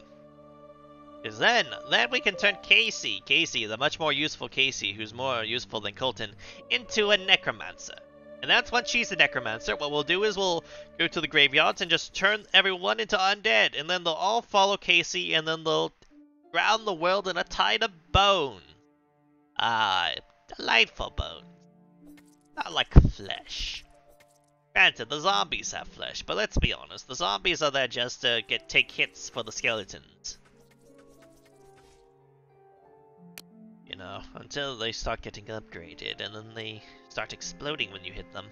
Speaker 1: Because then we can turn Casey, the much more useful Casey, who's more useful than Colton, into a Necromancer. And that's when she's a Necromancer, what we'll do is we'll go to the graveyards and just turn everyone into undead. And then they'll all follow Casey, and then they'll drown the world in a tide of bone. Ah, delightful bones. Not like flesh. Granted, the zombies have flesh, but let's be honest, the zombies are there just to take hits for the skeletons. You know, until they start getting upgraded, and then they start exploding when you hit them.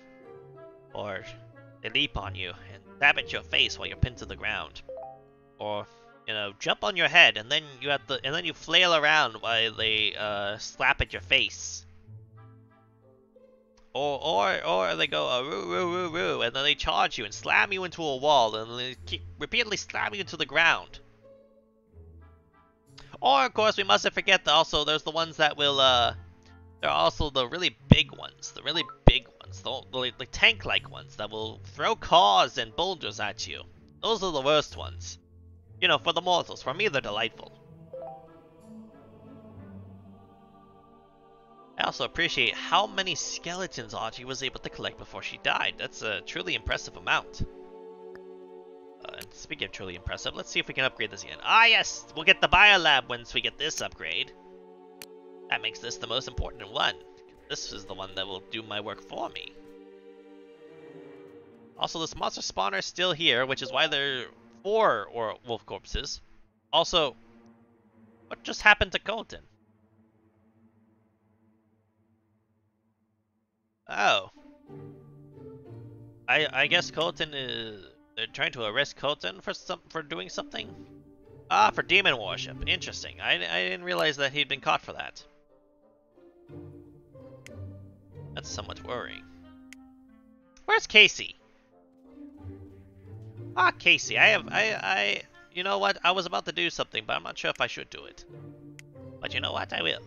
Speaker 1: Or they leap on you and stab at your face while you're pinned to the ground. Or, you know, jump on your head and then you flail around while they slap at your face. Or they go roo roo roo roo, and then they charge you and slam you into a wall, and they keep repeatedly slamming you to the ground. Or of course we mustn't forget that also there's the ones that will there are also the really big ones, the tank-like ones that will throw cars and boulders at you. Those are the worst ones. You know, for the mortals. For me, they're delightful. I also appreciate how many skeletons Audrey was able to collect before she died. That's a truly impressive amount. And speaking of truly impressive, let's see if we can upgrade this again. Ah yes! We'll get the biolab once we get this upgrade. That makes this the most important one. This is the one that will do my work for me. Also, this monster spawner is still here, which is why there are 4 wolf corpses. Also, what just happened to Colton? Oh. I guess Colton is... They're trying to arrest Colton for doing something? Ah, for demon worship. Interesting. I didn't realize that he'd been caught for that. That's somewhat worrying. Where's Casey? Ah, Casey. You know what? I was about to do something, but I'm not sure if I should do it. But you know what? I will.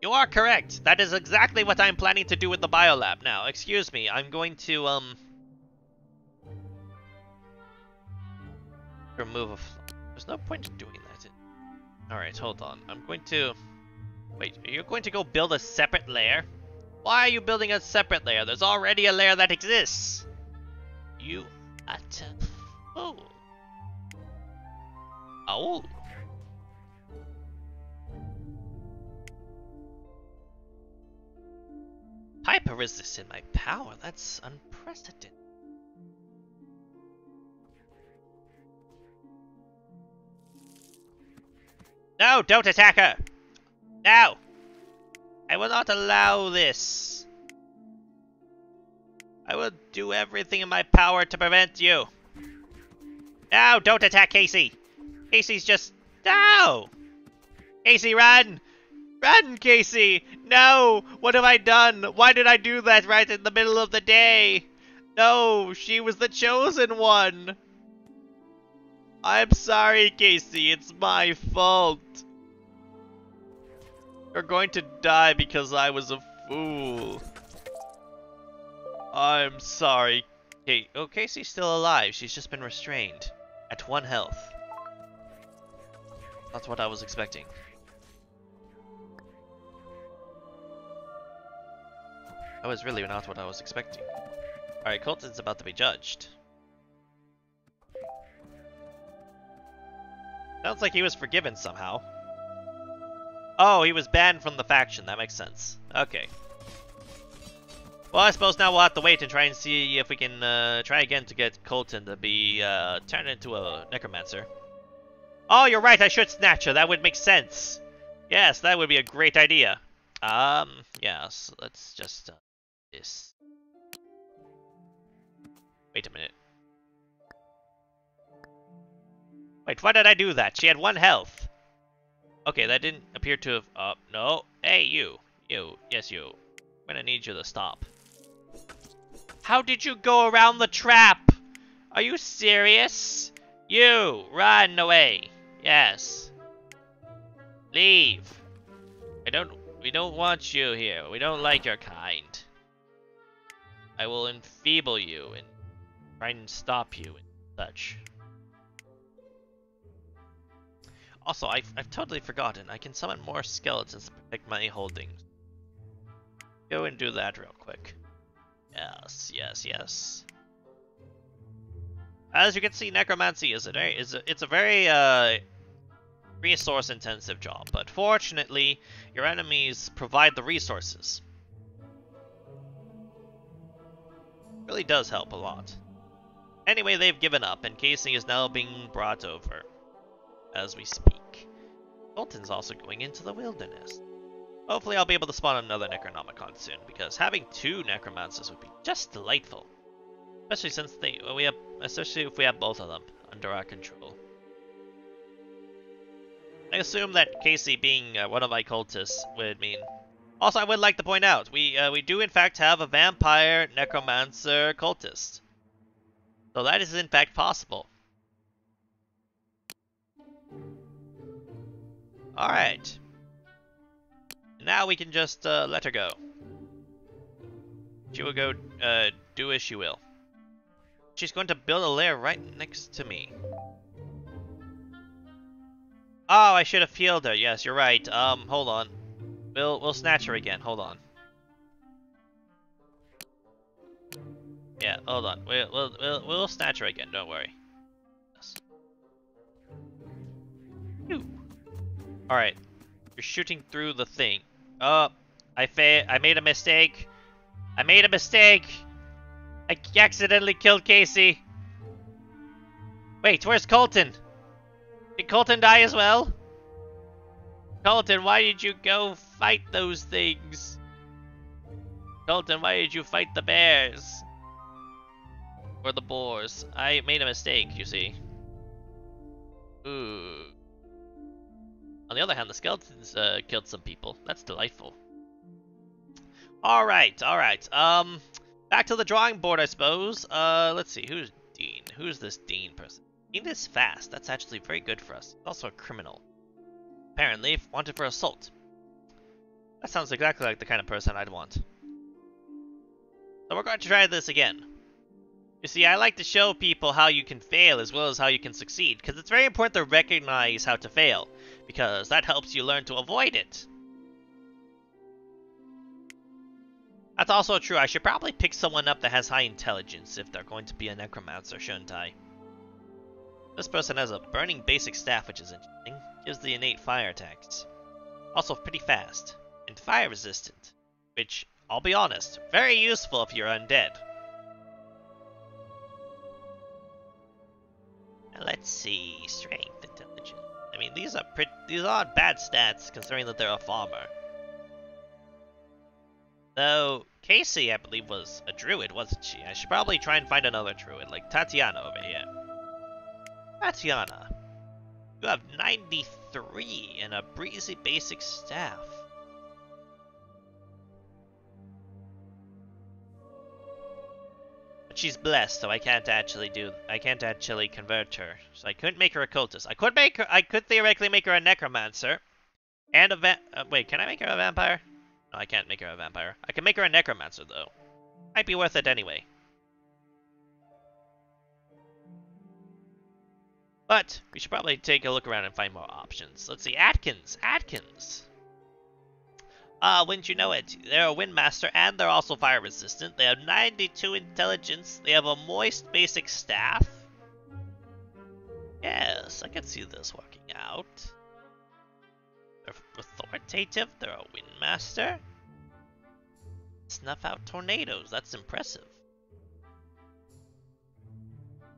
Speaker 1: You are correct. That is exactly what I'm planning to do with the biolab. Now, excuse me. I'm going to, remove a... There's no point in doing that. Alright, hold on. I'm going to... Wait, are you going to go build a separate lair? Why are you building a separate lair? There's already a lair that exists. You utter fool. Oh. Hyper resist in my power. That's unprecedented. No, don't attack her. No. I will not allow this. I will do everything in my power to prevent you. No, don't attack Casey. Casey's just... No! Casey, run! Run, Casey! No! What have I done? Why did I do that right in the middle of the day? No, she was the chosen one. I'm sorry, Casey. It's my fault. You're going to die because I was a fool. I'm sorry. Hey, oh, Casey's still alive. She's just been restrained. At 1 health. That's what I was expecting. That was really not what I was expecting. Alright, Colton's about to be judged. Sounds like he was forgiven somehow. Oh, he was banned from the faction. That makes sense. Okay. Well, I suppose now we'll have to wait and try and see if we can try again to get Colton to be turned into a necromancer. Oh, you're right, I should snatch her. That would make sense. Yes, that would be a great idea. Yes, let's just this. Wait a minute. Wait, why did I do that? She had 1 health. Okay, that didn't appear to have... no. Hey, you. You. Yes, you. I'm gonna need you to stop. How did you go around the trap? Are you serious? You! Run away. Yes. Leave. We don't want you here. We don't like your kind. I will enfeeble you and try and stop you and such. Also, I've totally forgotten. I can summon more skeletons to protect my holdings. Go and do that real quick. Yes, yes, yes. As you can see, necromancy is a very resource-intensive job, but fortunately, your enemies provide the resources. Really does help a lot. Anyway, they've given up, and Casey is now being brought over as we speak. Colton's also going into the wilderness. Hopefully I'll be able to spawn another Necronomicon soon, because having 2 necromancers would be just delightful. Especially if we have both of them under our control. I assume that Casey being one of my cultists would mean... Also, I would like to point out, we do in fact have a vampire necromancer cultist. So that is in fact possible. Alright. Now we can just let her go. She will go do as she will. She's going to build a lair right next to me. Oh, I should have healed her. Yes, you're right. Hold on. We'll snatch her again. Hold on. Yeah, hold on. We'll snatch her again. Don't worry. Yes. All right. You're shooting through the thing. Oh, I made a mistake. I made a mistake. I accidentally killed Casey. Wait, where's Colton? Did Colton die as well? Colton, why did you go fight those things? Colton, why did you fight the bears? Or the boars? I made a mistake, you see. Ooh. On the other hand, the skeletons killed some people. That's delightful. Alright, alright. Back to the drawing board, I suppose. Let's see, who's Dean? Who's this Dean person? Dean is fast. That's actually very good for us. He's also a criminal. Apparently, wanted for assault. That sounds exactly like the kind of person I'd want. So we're going to try this again. You see, I like to show people how you can fail as well as how you can succeed, because it's very important to recognize how to fail, because that helps you learn to avoid it. That's also true. I should probably pick someone up that has high intelligence if they're going to be a necromancer, shouldn't I? This person has a burning basic staff, which is interesting. Gives the innate fire attacks. Also pretty fast. And fire resistant. Which, I'll be honest, very useful if you're undead. Now let's see. Strength, intelligence. I mean, these aren't bad stats considering that they're a farmer. Though, Casey, I believe, was a druid, wasn't she? I should probably try and find another druid, like Tatiana over here. Tatiana, you have 93 and a breezy basic staff. But she's blessed, so I can't actually convert her. So I couldn't make her a cultist. I could theoretically make her a necromancer. And a wait, can I make her a vampire? No, I can't make her a vampire. I can make her a necromancer, though. Might be worth it anyway. But we should probably take a look around and find more options. Let's see, Atkins. Wouldn't you know it? They're a windmaster and they're also fire resistant. They have 92 intelligence. They have a moist basic staff. Yes, I can see this working out. They're authoritative. They're a windmaster. Snuff out tornadoes. That's impressive.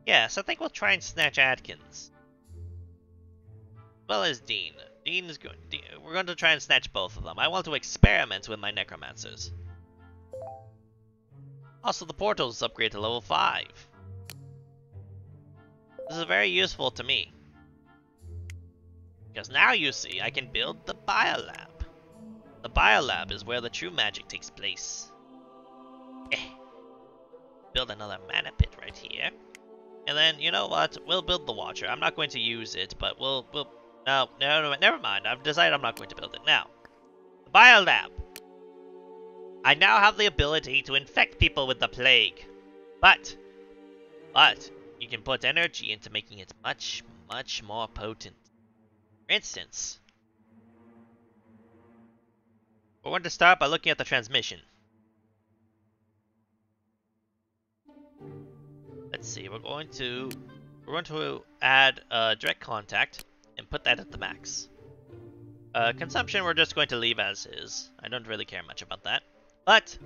Speaker 1: Yes, I think we'll try and snatch Atkins. As well as Dean. We're going to try and snatch both of them. I want to experiment with my necromancers. Also, the portals upgrade to level 5. This is very useful to me. Because now you see, I can build the biolab. The biolab is where the true magic takes place. Build another mana pit right here. And then, you know what? We'll build the Watcher. I'm not going to use it, but we'll... No, never mind. I've decided I'm not going to build it. Now, the biolab. I now have the ability to infect people with the plague. But, you can put energy into making it much, much more potent. For instance, we're going to start by looking at the transmission. Let's see, we're going to add direct contact and put that at the max. Consumption we're just going to leave as is. I don't really care much about that. But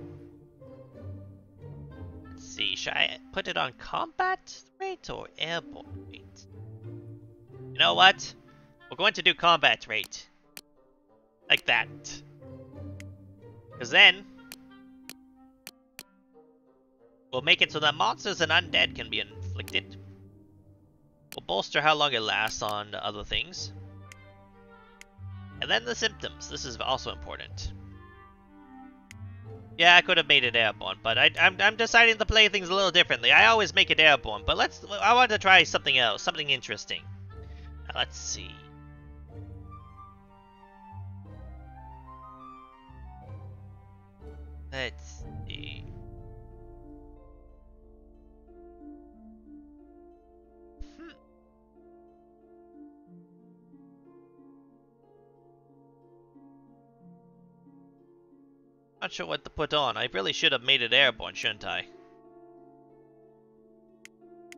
Speaker 1: let's see, should I put it on combat rate or airborne rate? You know what? We're going to do combat rate. Like that. Because then we'll make it so that monsters and undead can be inflicted. We'll bolster how long it lasts on other things. And then the symptoms. This is also important. Yeah, I could have made it airborne, but I'm deciding to play things a little differently. I always make it airborne, but I want to try something else, something interesting. Now, let's see. Let's see. Not sure what to put on. I really should have made it airborne, shouldn't I?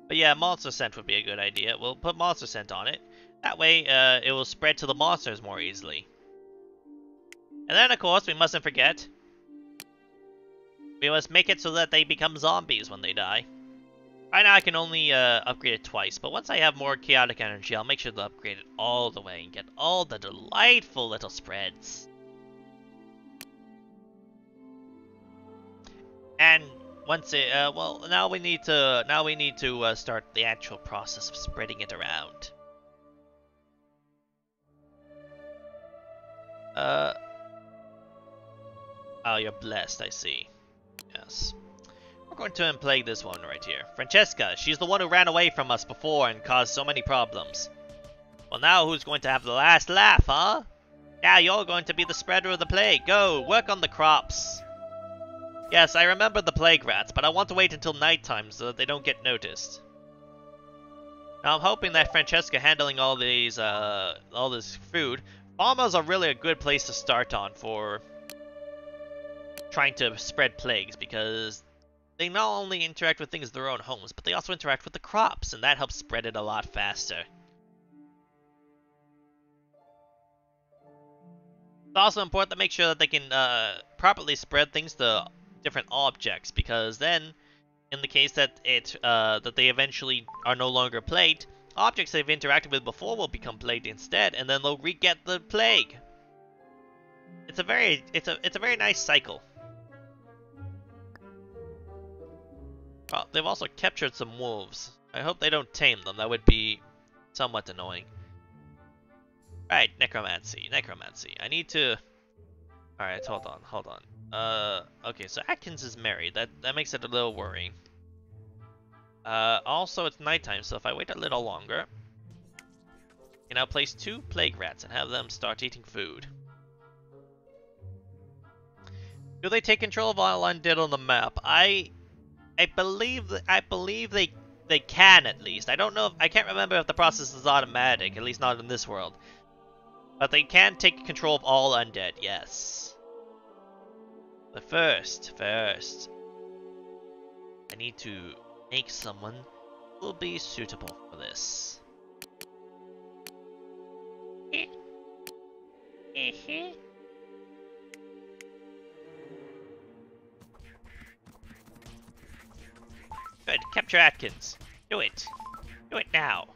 Speaker 1: But yeah, monster scent would be a good idea. We'll put monster scent on it. That way, it will spread to the monsters more easily. And then, of course, we mustn't forget, we must make it so that they become zombies when they die. Right now, I can only upgrade it twice, but once I have more chaotic energy, I'll make sure to upgrade it all the way and get all the delightful little spreads. And once it, well, now we need to start the actual process of spreading it around. Oh, you're blessed, I see. Yes. We're going to unplague this one right here. Francesca, she's the one who ran away from us before and caused so many problems. Well, now who's going to have the last laugh, huh? Now you're going to be the spreader of the plague. Go, work on the crops. Yes, I remember the plague rats, but I want to wait until nighttime so that they don't get noticed. Now I'm hoping that Francesca handling all this food. Farmers are really a good place to start on for trying to spread plagues, because they not only interact with things in their own homes, but they also interact with the crops, and that helps spread it a lot faster. It's also important to make sure that they can properly spread things to different objects, because then, in the case that that they eventually are no longer plagued, objects they've interacted with before will become plagued instead, and then they'll re-get the plague. It's a very nice cycle. Well, they've also captured some wolves. I hope they don't tame them. That would be somewhat annoying. Right, necromancy. I need to... Alright, hold on. Okay, so Atkins is married. That makes it a little worrying. Also, it's nighttime, so if I wait a little longer, I can now place 2 plague rats and have them start eating food. Do they take control of all undead on the map? I believe they can, at least. I don't know. I can't remember if the process is automatic, at least not in this world. But they can take control of all undead, yes. But first, I need to make someone who will be suitable for this. Good, capture Atkins. Do it. Do it now.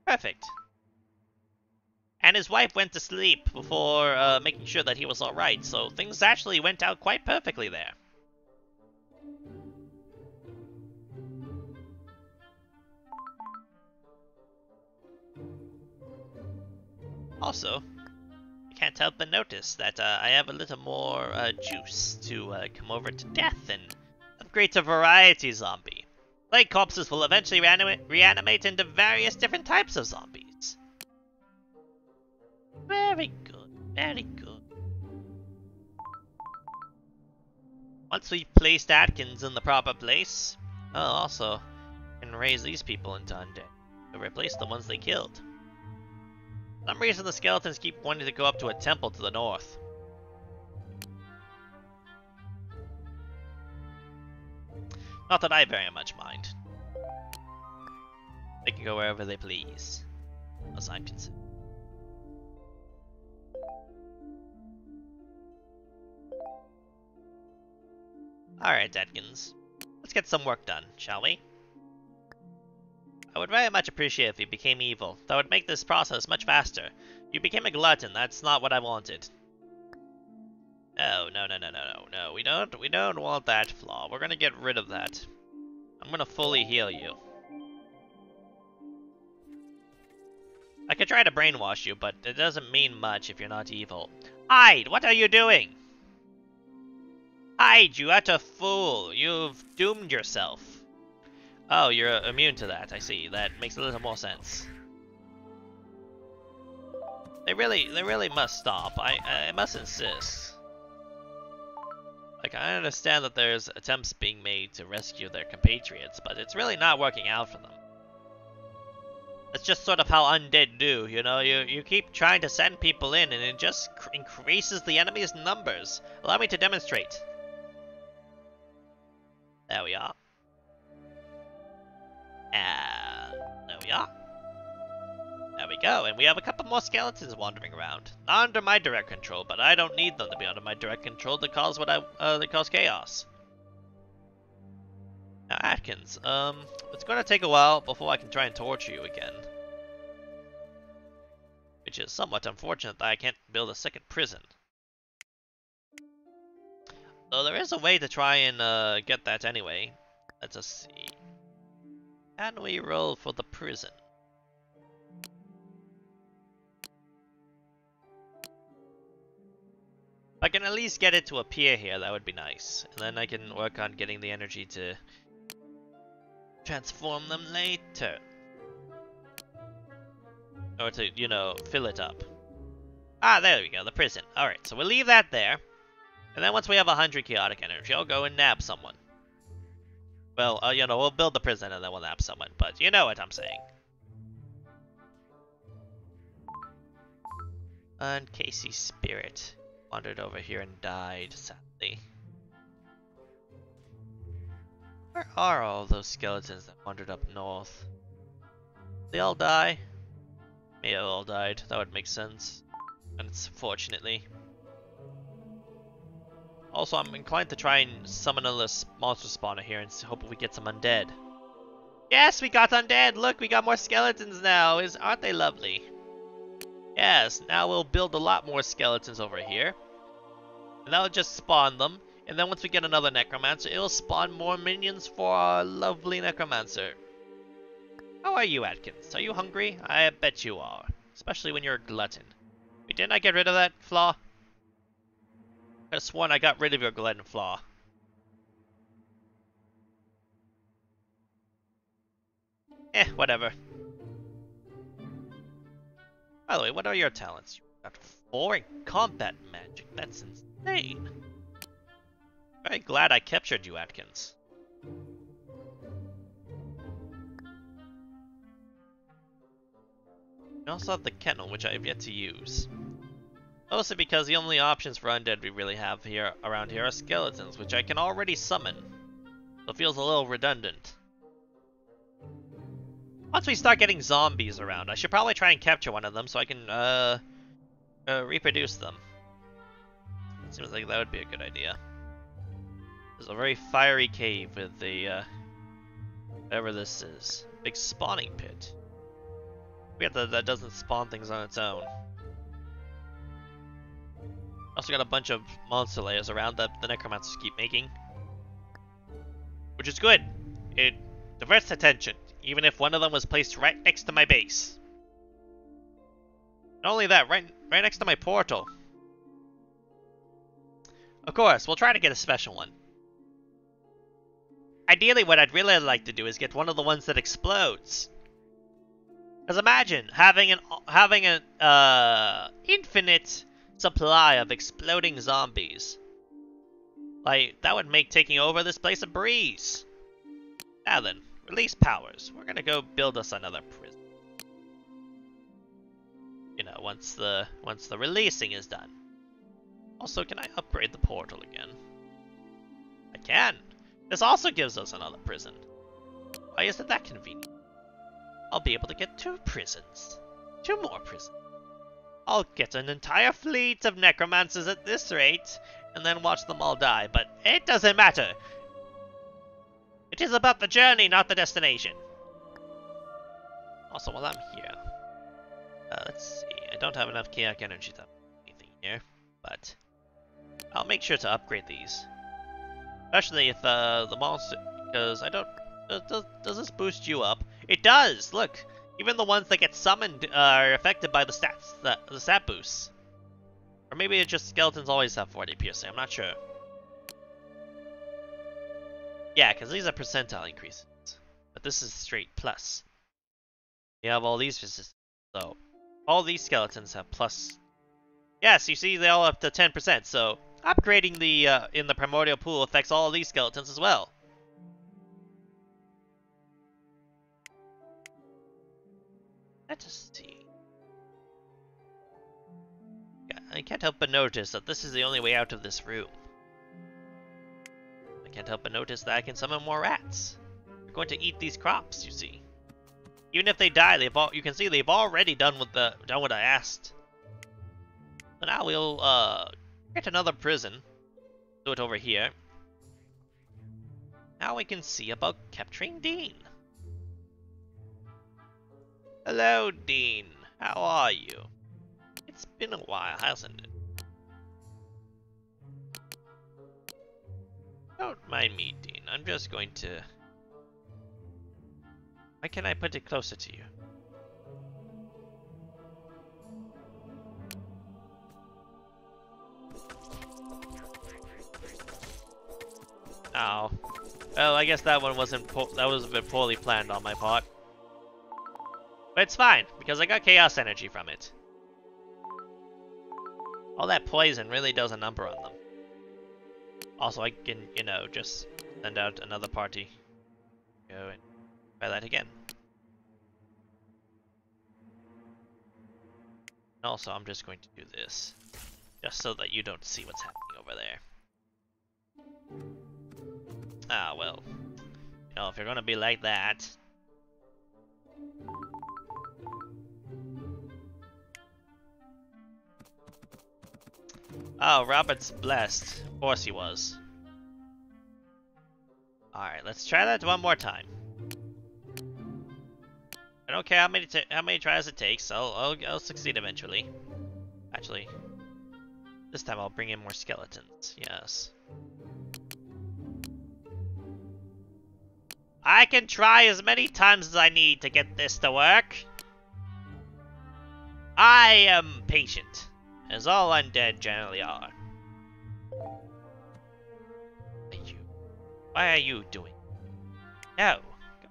Speaker 1: Perfect. And his wife went to sleep before making sure that he was alright, so things actually went out quite perfectly there. Also, I can't help but notice that I have a little more juice to come over to death and upgrade to variety zombie. Plague corpses will eventually reanimate into various different types of zombies. Very good, very good. Once we've placed Atkins in the proper place, also can raise these people into undead to replace the ones they killed. For some reason the skeletons keep wanting to go up to a temple to the north. Not that I very much mind. They can go wherever they please, as I'm concerned. Alright, Atkins. Let's get some work done, shall we? I would very much appreciate if you became evil. That would make this process much faster. You became a glutton. That's not what I wanted. No. We don't want that flaw. We're gonna get rid of that. I'm gonna fully heal you. I could try to brainwash you, but it doesn't mean much if you're not evil. Hide! What are you doing? Hide, you utter fool! You've doomed yourself. Oh, you're immune to that, I see. That makes a little more sense. They really must stop. I must insist. Like, I understand that there's attempts being made to rescue their compatriots, but it's really not working out for them. That's just sort of how undead do, you know? You keep trying to send people in, and it just increases the enemy's numbers. Allow me to demonstrate. There we are. And there we are. There we go, and we have a couple more skeletons wandering around. Not under my direct control, but I don't need them to be under my direct control to cause they cause chaos. Now, Atkins, it's gonna take a while before I can try and torture you again. Which is somewhat unfortunate that I can't build a second prison. Though there is a way to try and get that anyway. Let's just see. Can we roll for the prison? If I can at least get it to appear here, that would be nice. And then I can work on getting the energy to transform them later. Or to, you know, fill it up. Ah, there we go, the prison. Alright, so we'll leave that there. And then once we have 100 chaotic energy, I'll go and nab someone. Well, you know, we'll build the prison and then we'll nab someone, but you know what I'm saying. And Casey's spirit wandered over here and died, sadly. Where are all those skeletons that wandered up north? They all die? May have all died, that would make sense. And it's fortunately. Also, I'm inclined to try and summon another monster spawner here and hope we get some undead. Yes, we got undead! Look, we got more skeletons now! Aren't they lovely? Yes, now we'll build a lot more skeletons over here. And that'll just spawn them. And then once we get another necromancer, it'll spawn more minions for our lovely necromancer. How are you, Atkins? Are you hungry? I bet you are. Especially when you're a glutton. Wait, didn't I get rid of that flaw? I could have sworn I got rid of your glutton flaw. Whatever. By the way, what are your talents? You got 4 in combat magic. That's insane. Very glad I captured you, Atkins. We also have the kennel, which I have yet to use. Mostly because the only options for undead we really have here around here are skeletons, which I can already summon. So it feels a little redundant. Once we start getting zombies around, I should probably try and capture one of them so I can reproduce them. It seems like that would be a good idea. There's a very fiery cave with the, whatever this is. Big spawning pit. Weird that doesn't spawn things on its own. Also got a bunch of monster layers around that the necromancers keep making. Which is good. It diverts attention, even if one of them was placed right next to my base. Not only that, right next to my portal. Of course, we'll try to get a special one. Ideally, what I'd really like to do is get one of the ones that explodes. Because imagine having an infinite supply of exploding zombies. Like, that would make taking over this place a breeze. Now then, release powers. We're gonna go build us another prison. You know, once the releasing is done. Also, can I upgrade the portal again? I can. This also gives us another prison. Why isn't that convenient? I'll be able to get 2 prisons. 2 more prisons. I'll get an entire fleet of necromancers at this rate, and then watch them all die, but it doesn't matter. It is about the journey, not the destination. Also, while I'm here, let's see. I don't have enough chaotic energy to anything here, but I'll make sure to upgrade these. Especially if the monster, because I don't. Does this boost you up? It does. Look, even the ones that get summoned are affected by the stat boosts. Or maybe it's just skeletons always have 40 piercing. I'm not sure. Yeah, because these are percentile increases, but this is straight plus. You have all these resistance, so all these skeletons have plus. Yes, you see they all up to 10%. So upgrading the in the primordial pool affects all of these skeletons as well. Let's see. Yeah, I can't help but notice that this is the only way out of this room. I can't help but notice that I can summon more rats. They're going to eat these crops, you see. Even if they die, you can see they've already done what I asked. So now we'll get another prison. Do it over here. Now we can see about capturing Dean. Hello, Dean. How are you? It's been a while, hasn't it? Don't mind me, Dean. I'm just going to... Why can't I put it closer to you? Oh. Well, I guess that one wasn't... that was a bit poorly planned on my part. But it's fine, because I got chaos energy from it. All that poison really does a number on them. Also, I can, you know, just send out another party. Go and try that again. Also, I'm just going to do this. Just so that you don't see what's happening over there. Ah, well. You know, if you're gonna be like that... Oh, Robert's blessed. Of course he was. Alright, let's try that one more time. I don't care how many tries it takes. I'll succeed eventually. Actually, this time I'll bring in more skeletons. Yes. I can try as many times as I need to get this to work. I am patient, as all undead generally are. Why are you doing? No,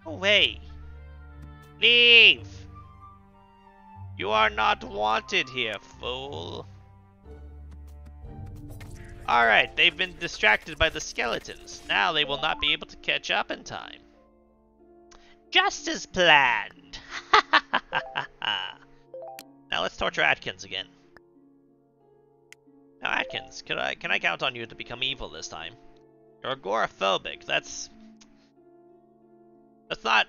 Speaker 1: go away. Leave! You are not wanted here, fool. Alright, they've been distracted by the skeletons. Now they will not be able to catch up in time. Just as planned. Now let's torture Atkins again. Now Atkins, can I count on you to become evil this time? You're agoraphobic. That's not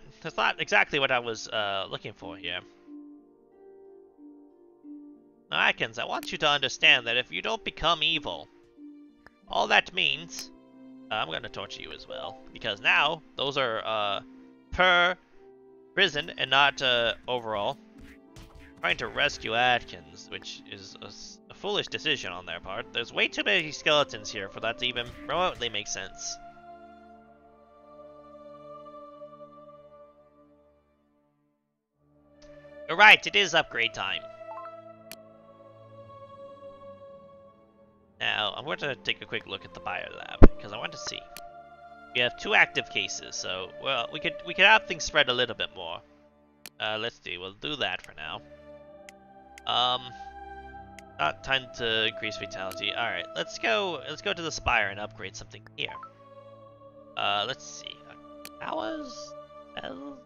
Speaker 1: exactly what I was looking for here. Now Atkins, I want you to understand that if you don't become evil, all that means I'm gonna torture you as well, because now those are per prison and not overall. Trying to rescue Atkins, which is a foolish decision on their part. There's way too many skeletons here for that to even remotely make sense. You're right, it is upgrade time. Now, I'm going to take a quick look at the biolab, because I want to see. We have 2 active cases, so, well, we could have things spread a little bit more. Let's see, we'll do that for now. Not time to increase fatality. Alright, let's go to the spire and upgrade something here. Let's see. Powers? Spells?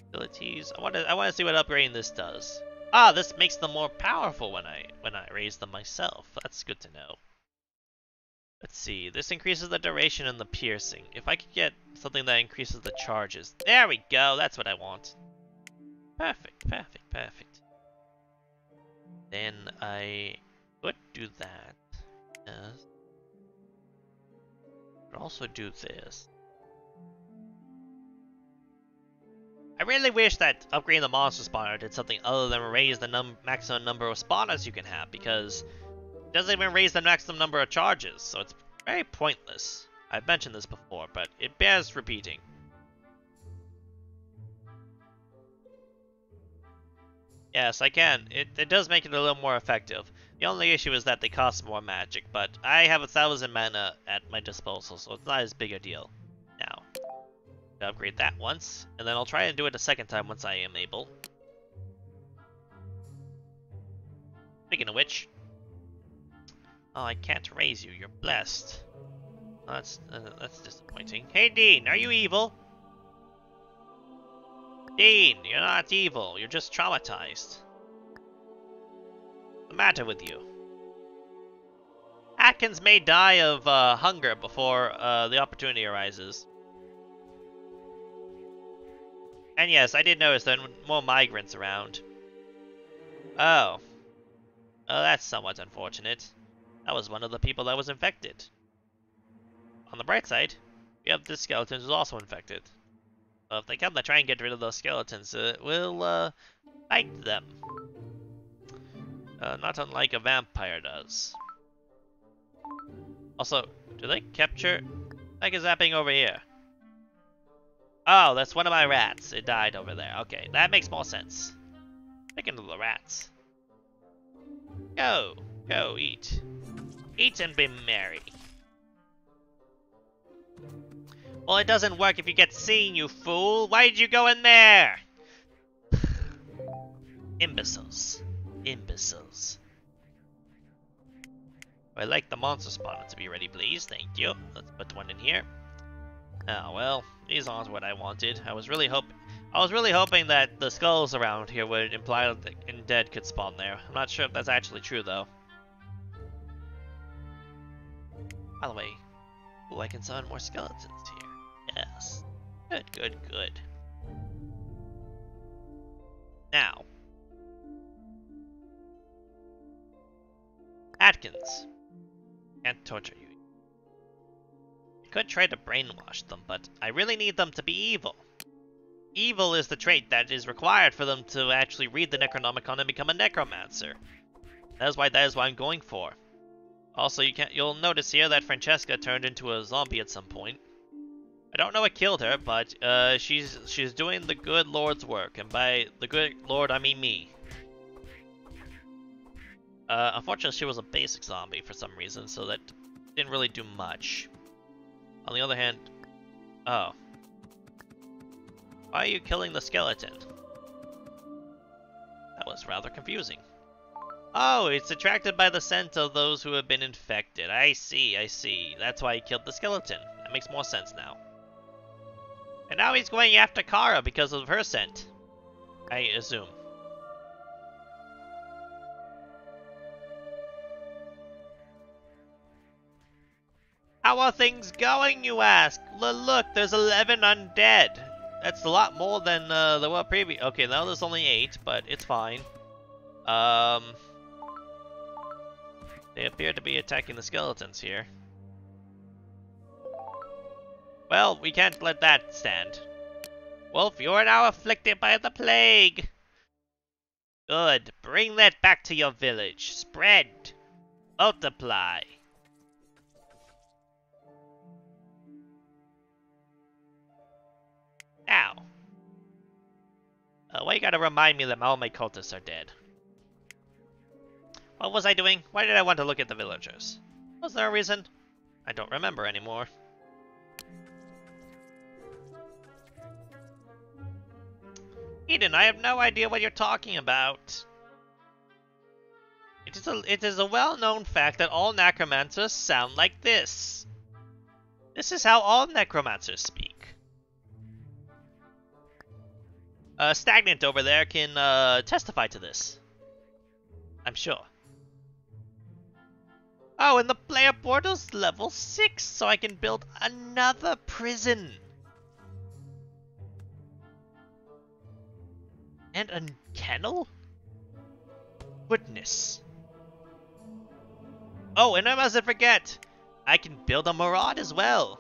Speaker 1: Abilities. I want to see what upgrading this does. Ah, this makes them more powerful when I raise them myself. That's good to know. Let's see. This increases the duration and the piercing. If I could get something that increases the charges. There we go. That's what I want. Perfect, perfect, perfect. Then I could do that. Yes. Could also do this. I really wish that upgrading the monster spawner did something other than raise the maximum number of spawners you can have, because it doesn't even raise the maximum number of charges, so it's very pointless. I've mentioned this before, but it bears repeating. Yes, I can. It does make it a little more effective. The only issue is that they cost more magic, but I have 1,000 mana at my disposal, so it's not as big a deal. Now, upgrade that once, and then I'll try and do it a second time once I am able. Speaking of which, oh, I can't raise you. You're blessed. Oh, that's disappointing. Hey, Dean, are you evil? Dean, you're not evil. You're just traumatized. What's the matter with you? Atkins may die of hunger before the opportunity arises. And yes, I did notice there were more migrants around. Oh. Oh, that's somewhat unfortunate. That was one of the people that was infected. On the bright side, we have this skeleton who's also infected. So if they come to try and get rid of those skeletons, we'll fight them. Not unlike a vampire does. Also, do they capture? What the heck is happening over here? Oh, that's one of my rats. It died over there. Okay, that makes more sense. Speaking of the rats. Go. Go, eat. Eat and be merry. Well, it doesn't work if you get seen, you fool. Why did you go in there? Imbeciles. Imbeciles. I'd like the monster spawner to be ready, please. Thank you. Let's put one in here. Oh, well, these aren't what I wanted. I was really hoping that the skulls around here would imply that the undead could spawn there. I'm not sure if that's actually true, though. By the way, ooh, I can summon more skeletons here. Yes. Good, good, good. Now. Atkins. Can't torture you. I could try to brainwash them, but I really need them to be evil. Evil is the trait that is required for them to actually read the Necronomicon and become a necromancer. That is why I'm going for. Also, you'll notice here that Francesca turned into a zombie at some point. I don't know what killed her, but she's doing the good Lord's work, and by the good Lord I mean me. Unfortunately, she was a basic zombie for some reason, so that didn't really do much. On the other hand, oh. Why are you killing the skeleton? That was rather confusing. Oh, it's attracted by the scent of those who have been infected. I see, I see. That's why he killed the skeleton. That makes more sense now. And now he's going after Kara because of her scent. I assume. How are things going, you ask? Look, there's 11 undead. That's a lot more than there were previous. Okay, now there's only 8, but it's fine. They appear to be attacking the skeletons here. Well, we can't let that stand. Wolf, you are now afflicted by the plague. Good. Bring that back to your village. Spread. Multiply. Now. Why you gotta remind me that all my cultists are dead? What was I doing? Why did I want to look at the villagers? Was there a reason? I don't remember anymore. Eden, I have no idea what you're talking about. It is a well-known fact that all necromancers sound like this. This is how all necromancers speak. Stagnant over there can testify to this. I'm sure. Oh, and the player portal's level 6, so I can build another prison. And a kennel? Goodness. Oh, and I mustn't forget, I can build a maraud as well.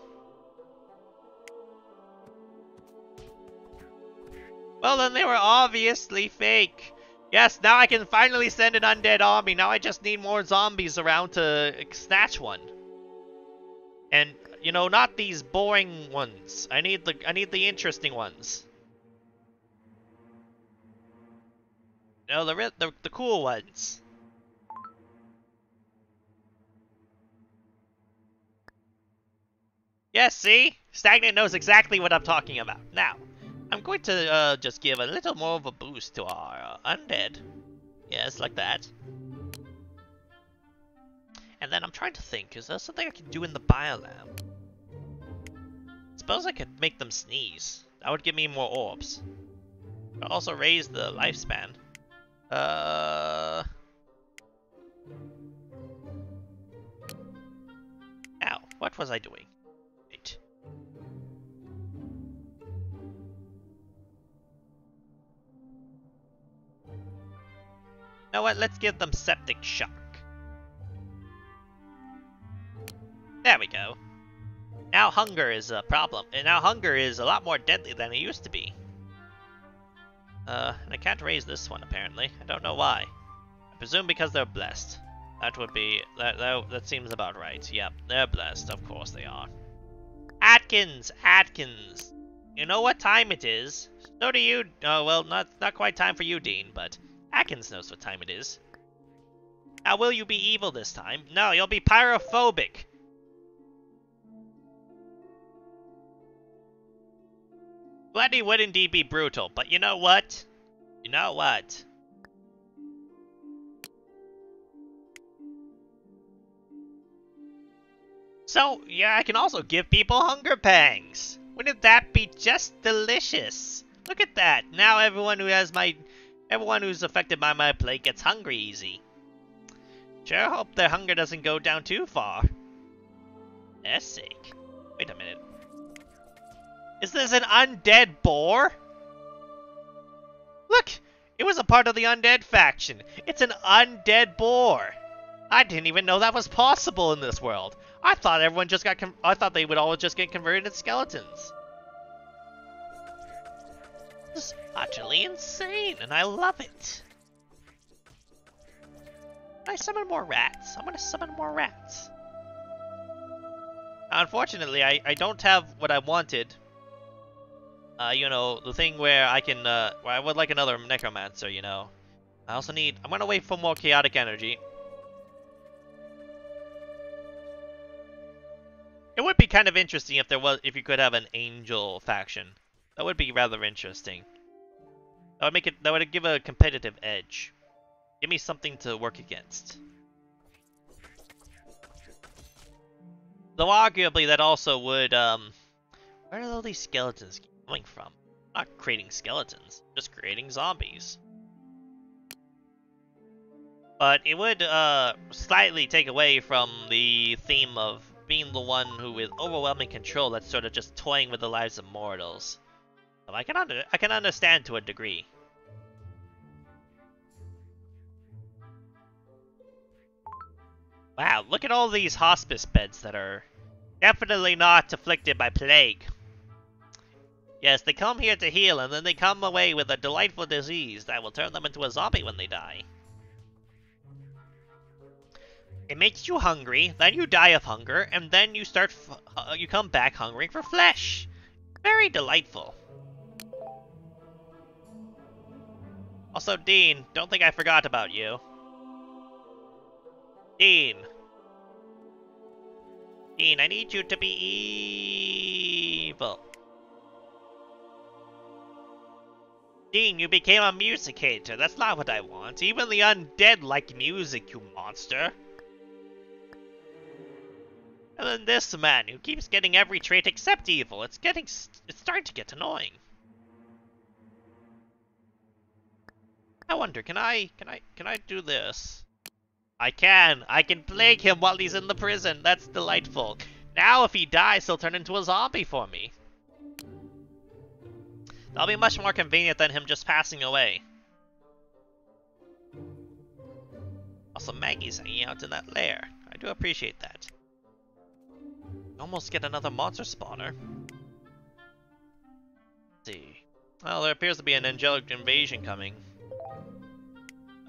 Speaker 1: Well, then they were obviously fake. Yes, now I can finally send an undead army. Now I just need more zombies around to snatch one. And, you know, not these boring ones. I need the interesting ones. No, the cool ones. Yes, see? Stagnant knows exactly what I'm talking about. Now, I'm going to just give a little more of a boost to our undead. Yes, like that. And then I'm trying to think, is there something I can do in the biolab? Suppose I could make them sneeze. That would give me more orbs. But also raise the lifespan. Ow, what was I doing? Wait. You know what? Let's give them septic shock. There we go. Now hunger is a problem. And now hunger is a lot more deadly than it used to be. And I can't raise this one apparently. I don't know why. I presume because they're blessed. That would be that seems about right. Yep, they're blessed. Of course they are. Atkins, Atkins. You know what time it is. So do you. Oh well, not quite time for you, Dean, but Atkins knows what time it is. Now will you be evil this time? No, you'll be pyrophobic. Bloody would indeed be brutal, but you know what? You know what? So, yeah, I can also give people hunger pangs. Wouldn't that be just delicious? Look at that. Now everyone who's affected by my plague gets hungry easy. Sure hope their hunger doesn't go down too far. For their sake. Wait a minute. Is this an undead boar? Look! It was a part of the undead faction. It's an undead boar. I didn't even know that was possible in this world. I thought everyone just got I thought they would all just get converted into skeletons. This is utterly insane, and I love it. Can I summon more rats? I'm gonna summon more rats. Unfortunately, I don't have what I wanted. You know, the thing where I can, where I would like another necromancer, you know. I also need, I'm gonna wait for more chaotic energy. It would be kind of interesting if you could have an angel faction. That would be rather interesting. That would give a competitive edge. Give me something to work against. Though arguably that also would, where are all these skeletons coming from? I'm not creating skeletons, just creating zombies. But it would slightly take away from the theme of being the one who with overwhelming control that's sort of just toying with the lives of mortals. So I can understand to a degree. Wow, look at all these hospice beds that are definitely not afflicted by plague. Yes, they come here to heal, and then they come away with a delightful disease that will turn them into a zombie when they die. It makes you hungry, then you die of hunger, and then you you come back hungering for flesh. Very delightful. Also, Dean, don't think I forgot about you. Dean. Dean, I need you to be evil. Dean, you became a musicator. That's not what I want. Even the undead like music, you monster. And then this man, who keeps getting every trait except evil. It's starting to get annoying. I wonder, can I do this? I can plague him while he's in the prison. That's delightful. Now if he dies, he'll turn into a zombie for me. That'll be much more convenient than him just passing away. Also, Maggie's hanging out in that lair. I do appreciate that. Almost get another monster spawner. Let's see. Well, there appears to be an angelic invasion coming.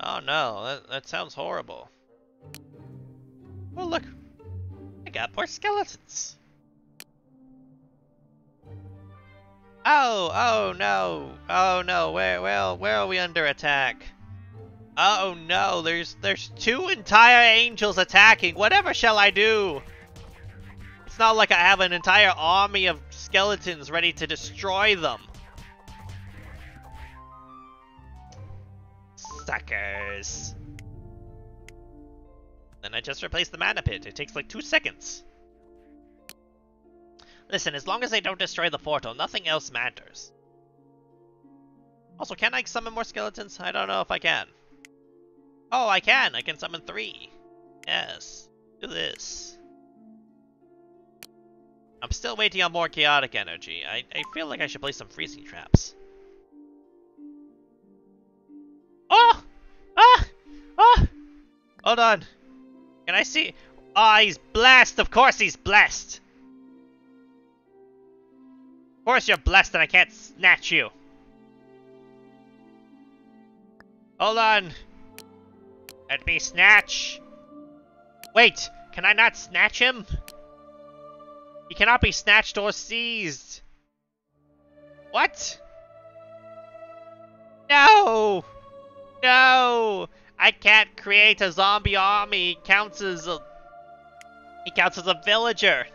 Speaker 1: Oh no, that sounds horrible. Oh look, I got more skeletons. Oh no, where are we under attack? Oh no, there's 2 entire angels attacking. Whatever shall I do? It's not like I have an entire army of skeletons ready to destroy them. Suckers. Then I just replaced the mana pit. It takes like 2 seconds. Listen, as long as they don't destroy the portal, nothing else matters. Also, can I summon more skeletons? I don't know if I can. Oh, I can! I can summon 3. Yes. Do this. I'm still waiting on more chaotic energy. I feel like I should play some freezing traps. Oh! Ah! Ah! Hold on. Can I see? Ah, he's blessed! Of course he's blessed! Of course you're blessed and I can't snatch you. Hold on. Let me snatch. Wait, can I not snatch him? He cannot be snatched or seized. What? No! No! I can't create a zombie army. He counts as a villager.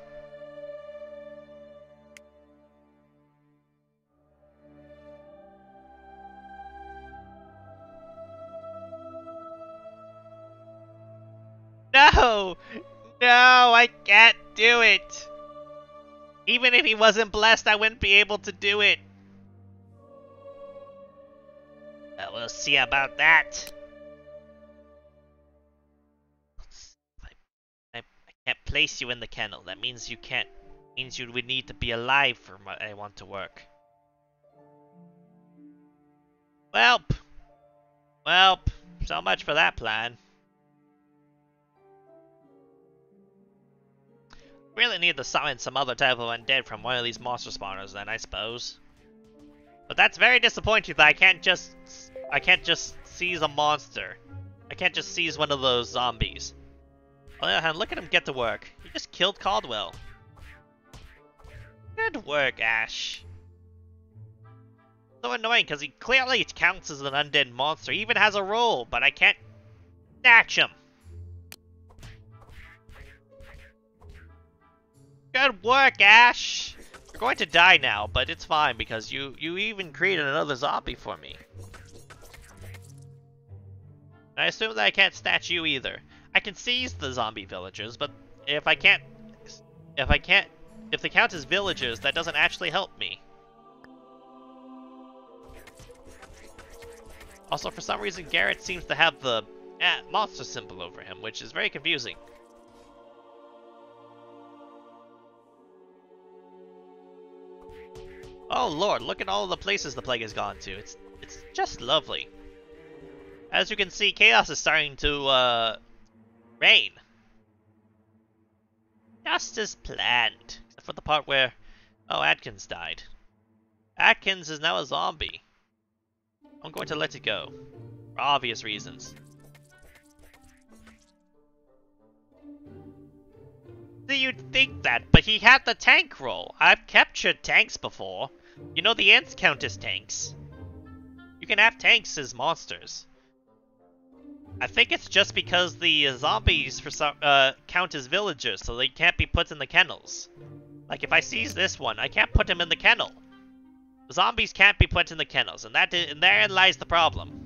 Speaker 1: No! No, I can't do it. Even if he wasn't blessed, I wouldn't be able to do it. We'll see about that. I can't place you in the kennel. That means you can't. Means you would need to be alive for what I want to work. Welp. Welp. So much for that plan. Really need to summon some other type of undead from one of these monster spawners then, I suppose. But that's very disappointing that I can't just seize a monster. I can't just seize one of those zombies. On the other hand, look at him get to work. He just killed Caldwell. Good work, Ash. So annoying because he clearly counts as an undead monster. He even has a role, but I can't snatch him. Good work, Ash! You're going to die now, but it's fine because you even created another zombie for me. I assume that I can't snatch you either. I can seize the zombie villagers, but if they count as villagers, that doesn't actually help me. Also, for some reason, Garrett seems to have the monster symbol over him, which is very confusing. Oh lord, look at all the places the plague has gone to. It's just lovely. As you can see, chaos is starting to reign. Just as planned. Except for the part where... Oh, Atkins died. Atkins is now a zombie. I'm going to let it go. For obvious reasons. So you'd think that, but he had the tank role. I've captured tanks before. You know the ants count as tanks. You can have tanks as monsters. I think it's just because the zombies for some count as villagers, so they can't be put in the kennels. Like if I seize this one, I can't put him in the kennel. The zombies can't be put in the kennels, and therein lies the problem.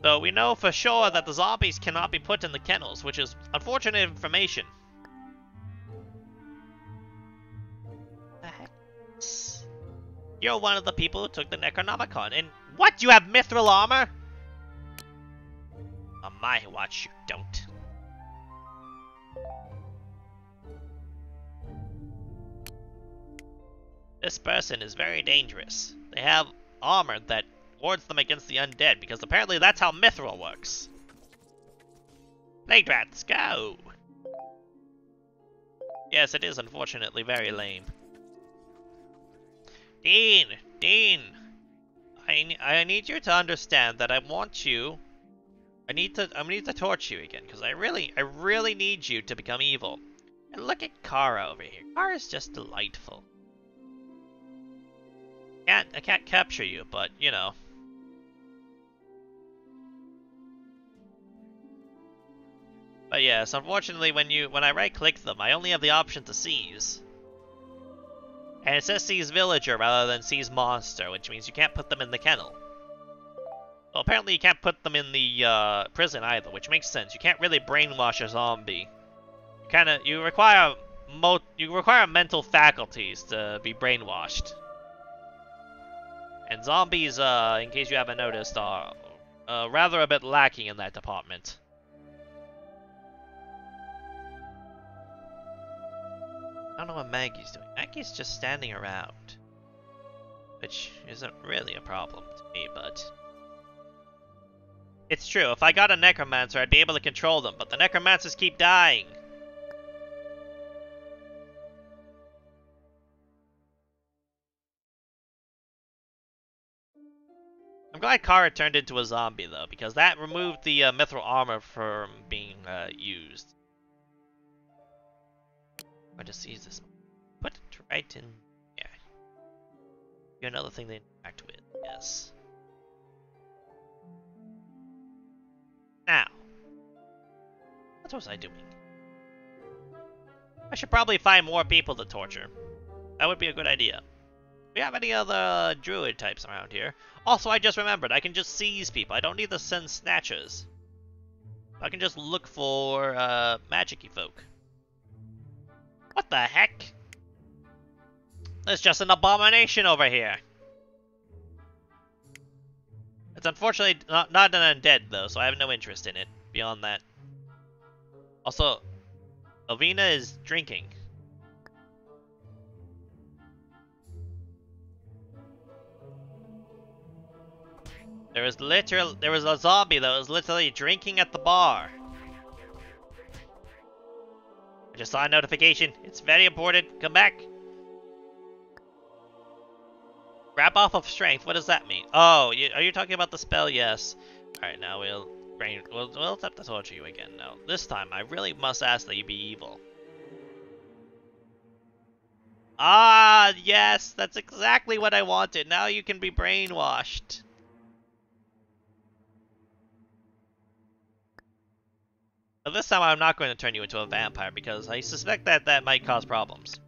Speaker 1: So we know for sure that the zombies cannot be put in the kennels, which is unfortunate information. The heck? You're one of the people who took the Necronomicon, and what? You have mithril armor? On my watch, you don't. This person is very dangerous. They have armor that wards them against the undead, because apparently that's how mithril works. Plague rats, go! Yes, it is unfortunately very lame. Dean! I need you to understand that I need to torch you again, because I really need you to become evil. And look at Kara over here. Kara's just delightful. I can't capture you, but you know. But yes, unfortunately when I right click them, I only have the option to seize. And it says seize villager rather than seize monster, which means you can't put them in the kennel. Well, apparently you can't put them in the prison either, which makes sense. You can't really brainwash a zombie. You require mental faculties to be brainwashed. And zombies, in case you haven't noticed, are rather a bit lacking in that department. I don't know what Maggie's doing. Maggie's just standing around. Which isn't really a problem to me, but... It's true, if I got a necromancer, I'd be able to control them, but the necromancers keep dying. I'm glad Kara turned into a zombie, though, because that removed the mithril armor from being used. I'm going to seize this one. Put it right in here. You're another thing they interact with, yes. Now, what was I doing? I should probably find more people to torture. That would be a good idea. Do we have any other druid types around here? Also, I just remembered, I can just seize people. I don't need to send snatchers. I can just look for magic-y folk. What the heck? There's just an abomination over here. It's unfortunately not an undead, though, so I have no interest in it beyond that. Also, Elvina is drinking. There was a zombie that was literally drinking at the bar. I just saw a notification. It's very important. Come back. Grab off of strength. What does that mean? Oh, are you talking about the spell? Yes. All right, now we'll attempt to torture you again. Now, this time I really must ask that you be evil. Ah, yes, that's exactly what I wanted. Now you can be brainwashed. But this time I'm not going to turn you into a vampire because I suspect that that might cause problems.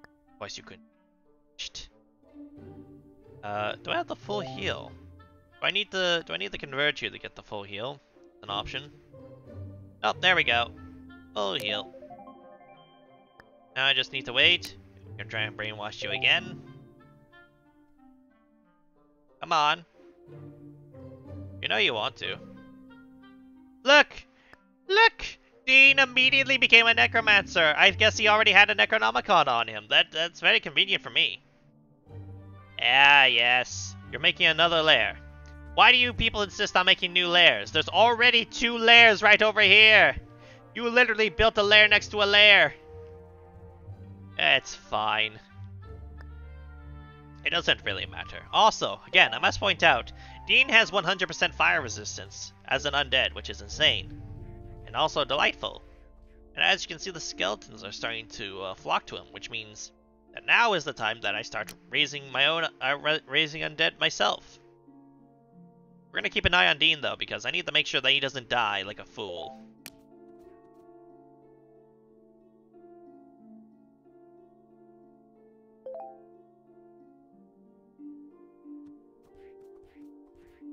Speaker 1: Of course you couldn't. Do I have the full heal? Do I need to convert you to get the full heal? An option. Oh, there we go. Full heal. Now I just need to wait. I'm gonna try and brainwash you again. Come on. You know you want to. Look! Look! Dean immediately became a necromancer. I guess he already had a Necronomicon on him. That's very convenient for me. Ah, yes. You're making another lair. Why do you people insist on making new lairs? There's already 2 lairs right over here. You literally built a lair next to a lair. It's fine. It doesn't really matter. Also, again, I must point out, Dean has 100% fire resistance as an undead, which is insane. And also delightful. And as you can see, the skeletons are starting to flock to him, which means that now is the time that I start raising my own, raising undead myself. We're gonna keep an eye on Dean though, because I need to make sure that he doesn't die like a fool.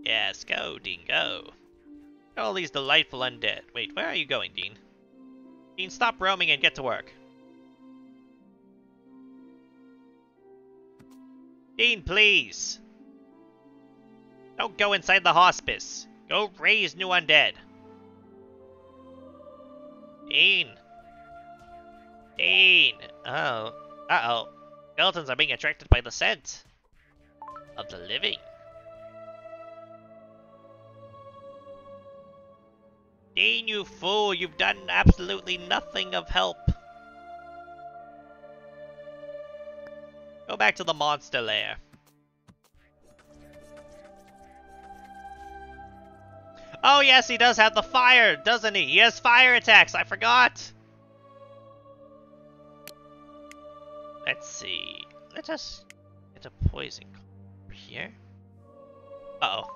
Speaker 1: Yes, go, Dean, go. All these delightful undead. Wait, where are you going, Dean? Dean, stop roaming and get to work. Dean, please. Don't go inside the hospice. Go raise new undead. Dean. Dean. Oh. Uh-oh. Skeletons are being attracted by the scent of the living. Dean, you fool, you've done absolutely nothing of help. Go back to the monster lair. Oh yes, he does have the fire, doesn't he? He has fire attacks, I forgot! Let's see. Let us get a poison here. Uh-oh.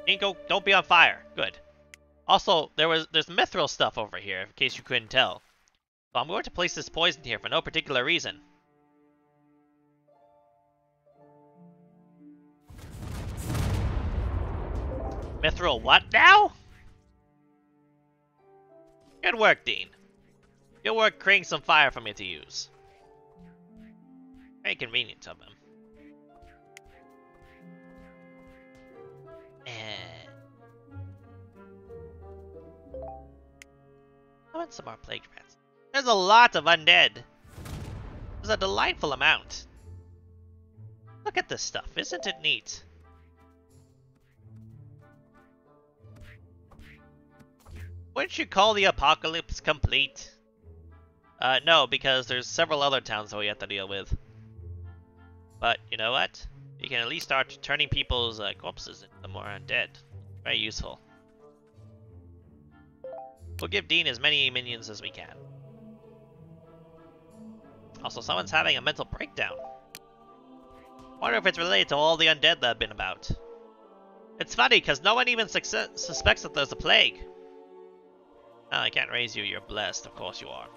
Speaker 1: Inko, don't be on fire. Good. Also, there's mithril stuff over here, in case you couldn't tell. So I'm going to place this poison here for no particular reason. Mithril what now? Good work, Dean. Good work creating some fire for me to use. Very convenient of him. I want some more plague rats. There's a lot of undead. There's a delightful amount. Look at this stuff, isn't it neat? Wouldn't you call the apocalypse complete? No, because there's several other towns that we have to deal with. But, you know what? You can at least start turning people's corpses into more undead. Very useful. We'll give Dean as many minions as we can. Also, someone's having a mental breakdown. Wonder if it's related to all the undead that have been about. It's funny, because no one even suspects that there's a plague. Oh, I can't raise you, you're blessed. Of course you are.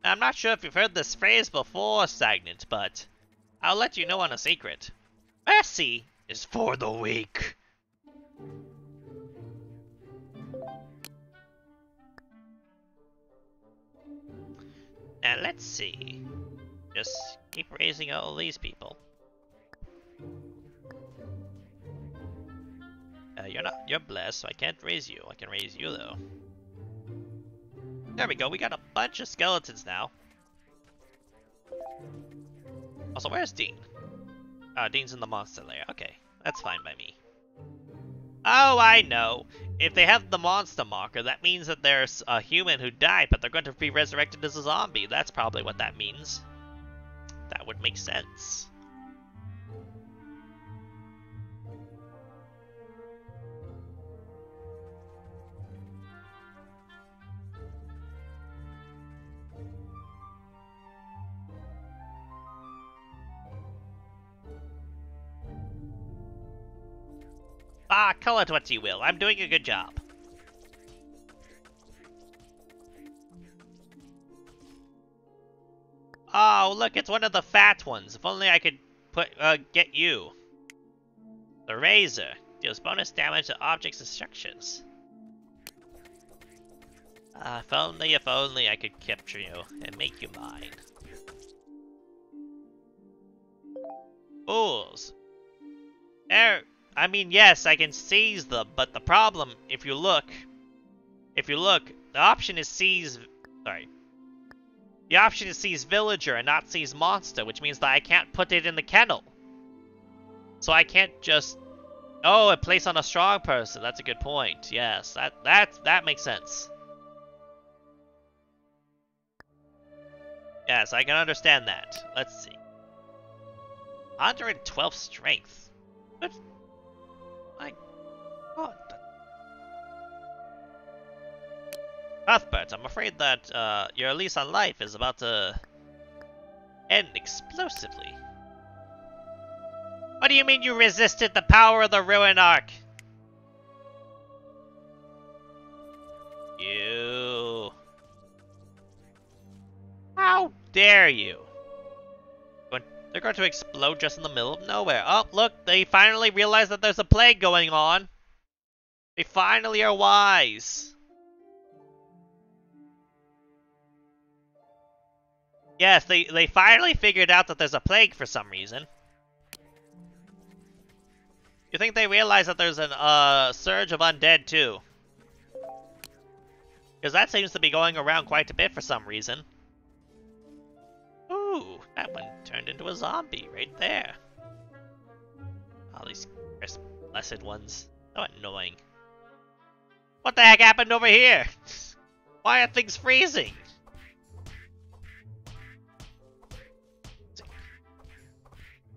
Speaker 1: I'm not sure if you've heard this phrase before, Stagnant, but I'll let you know on a secret. Mercy is for the weak. And let's see. Just keep raising all these people. You're blessed, so I can't raise you. I can raise you though. There we go, we got a bunch of skeletons now. Also, where's Dean? Dean's in the monster lair. Okay, that's fine by me. Oh, I know. If they have the monster marker, that means that there's a human who died, but they're going to be resurrected as a zombie. That's probably what that means. That would make sense. Ah, call it what you will. I'm doing a good job. Oh, look, it's one of the fat ones. If only I could get you. The Razor deals bonus damage to objects and structures. If only I could capture you and make you mine. Fools. I mean, yes, I can seize them, but the problem, if you look, the option is seize. Sorry. The option is seize villager and not seize monster, which means that I can't put it in the kennel. So I can't just. Oh, a place on a strong person. That's a good point. Yes, that makes sense. Yes, I can understand that. Let's see. 112 strength. What? My God. Cuthbert, I'm afraid that your lease on life is about to end explosively. What do you mean you resisted the power of the Ruinarch? You... How dare you? They're going to explode just in the middle of nowhere. Oh, look, they finally realize that there's a plague going on. They finally are wise. Yes, they finally figured out that there's a plague for some reason. You think they realize that there's a surge of undead too? Because that seems to be going around quite a bit for some reason. Ooh, that one turned into a zombie right there. All these blessed ones. So annoying. What the heck happened over here? Why are things freezing?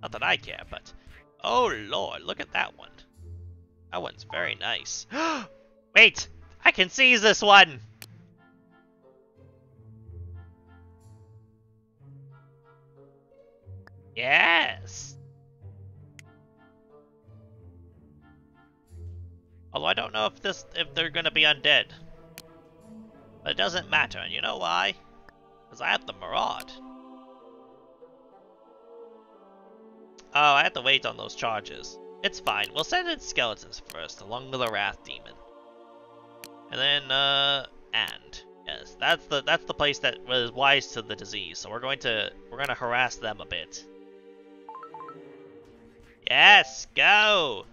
Speaker 1: Not that I care, but... Oh lord, look at that one. That one's very nice. Wait! I can seize this one! Yes! Although I don't know if they're gonna be undead. But it doesn't matter, and you know why? Because I have the Maraud. Oh, I have to wait on those charges. It's fine. We'll send in skeletons first, along with the Wrath Demon. And then, yes, that's the place that was wise to the disease. So we're gonna harass them a bit. Yes, go!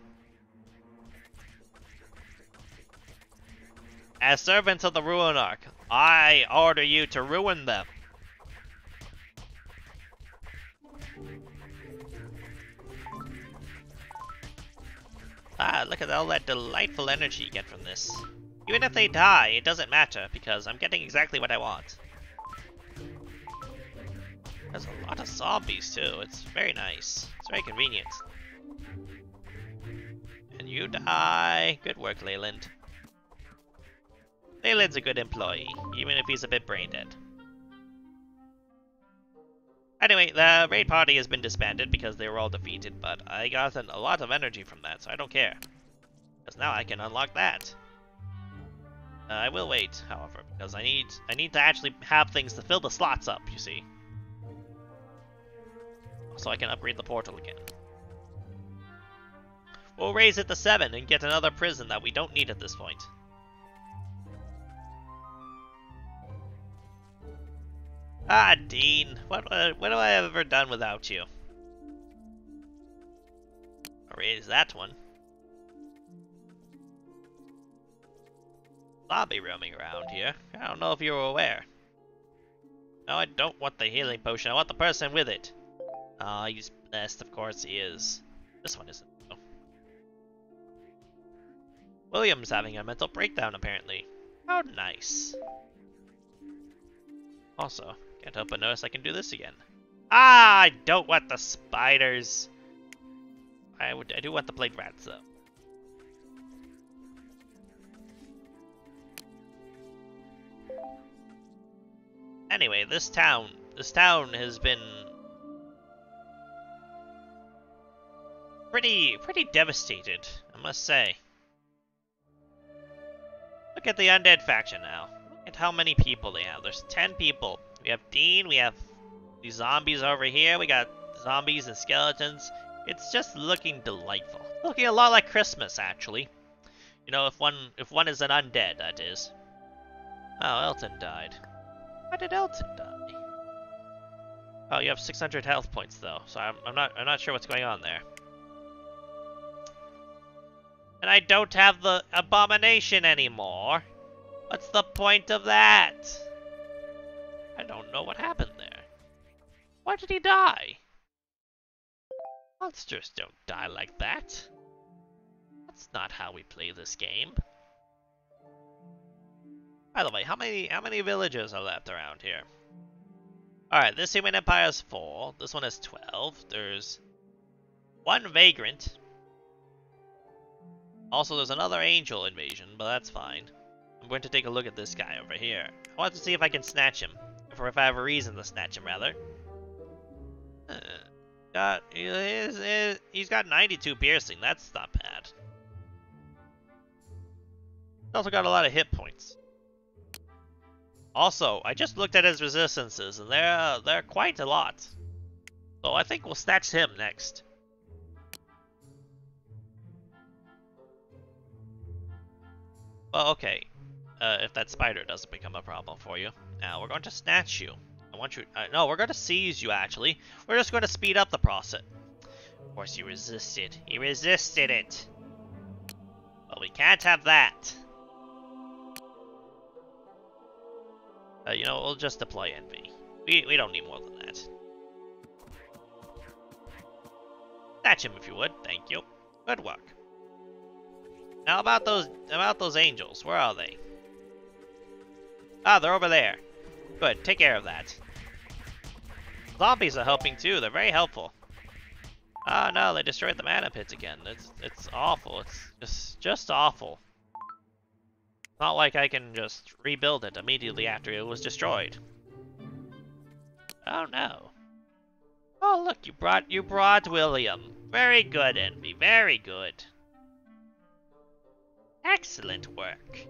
Speaker 1: As servants of the Ruinarch, I order you to ruin them. Ah, look at all that delightful energy you get from this. Even if they die, it doesn't matter, because I'm getting exactly what I want. There's a lot of zombies, too. It's very nice. It's very convenient. And you die. Good work, Leyland. Leyland's a good employee, even if he's a bit brain dead. Anyway, the raid party has been disbanded because they were all defeated, but I got a lot of energy from that, so I don't care. Because now I can unlock that. I will wait, however, because I need to actually have things to fill the slots up, you see. So I can upgrade the portal again. We'll raise it to 7 and get another prison that we don't need at this point. Ah, Dean, what have I ever done without you? I'll raise that one. Zombie roaming around here. I don't know if you were aware. No, I don't want the healing potion. I want the person with it. Ah, he's blessed. Of course he is. This one isn't, though. William's having a mental breakdown, apparently. How nice. Also, can't help but notice I can do this again. Ah, I don't want the spiders. I do want the plague rats, though. Anyway, this town has been pretty devastated, I must say. Look at the undead faction now. Look at how many people they have. There's 10 people. We have Dean, we have these zombies over here, we got zombies and skeletons. It's just looking delightful. Looking a lot like Christmas, actually. You know, if one is an undead, that is. Oh, Elton died. Why did Elton die? Oh, you have 600 health points though, so I'm not sure what's going on there. And I don't have the abomination anymore. What's the point of that? I don't know what happened there. Why did he die? Monsters don't die like that. That's not how we play this game. By the way, how many villages are left around here? Alright, this human empire is 4. This one is 12. There's 1 vagrant. Also, there's another angel invasion, but that's fine. I'm going to take a look at this guy over here. I want to see if I can snatch him. Or if I have a reason to snatch him, rather. He's got 92 piercing. That's not bad. He's also got a lot of hit points. Also, I just looked at his resistances, and they're quite a lot. So I think we'll snatch him next. Well, okay. If that spider doesn't become a problem for you. Now, we're going to snatch you. I want you... no, we're going to seize you, actually. We're just going to speed up the process. Of course, you resisted. He resisted it. Well, we can't have that. You know, we'll just deploy envy. We don't need more than that. Snatch him if you would. Thank you. Good work. Now about those angels. Where are they? Ah, they're over there. Good. Take care of that. Zombies are helping too. They're very helpful. Oh no, they destroyed the mana pits again. It's awful. It's just awful. Not like I can just rebuild it immediately after it was destroyed. Oh no. Oh look, you brought William. Very good, Envy. Very good. Excellent work.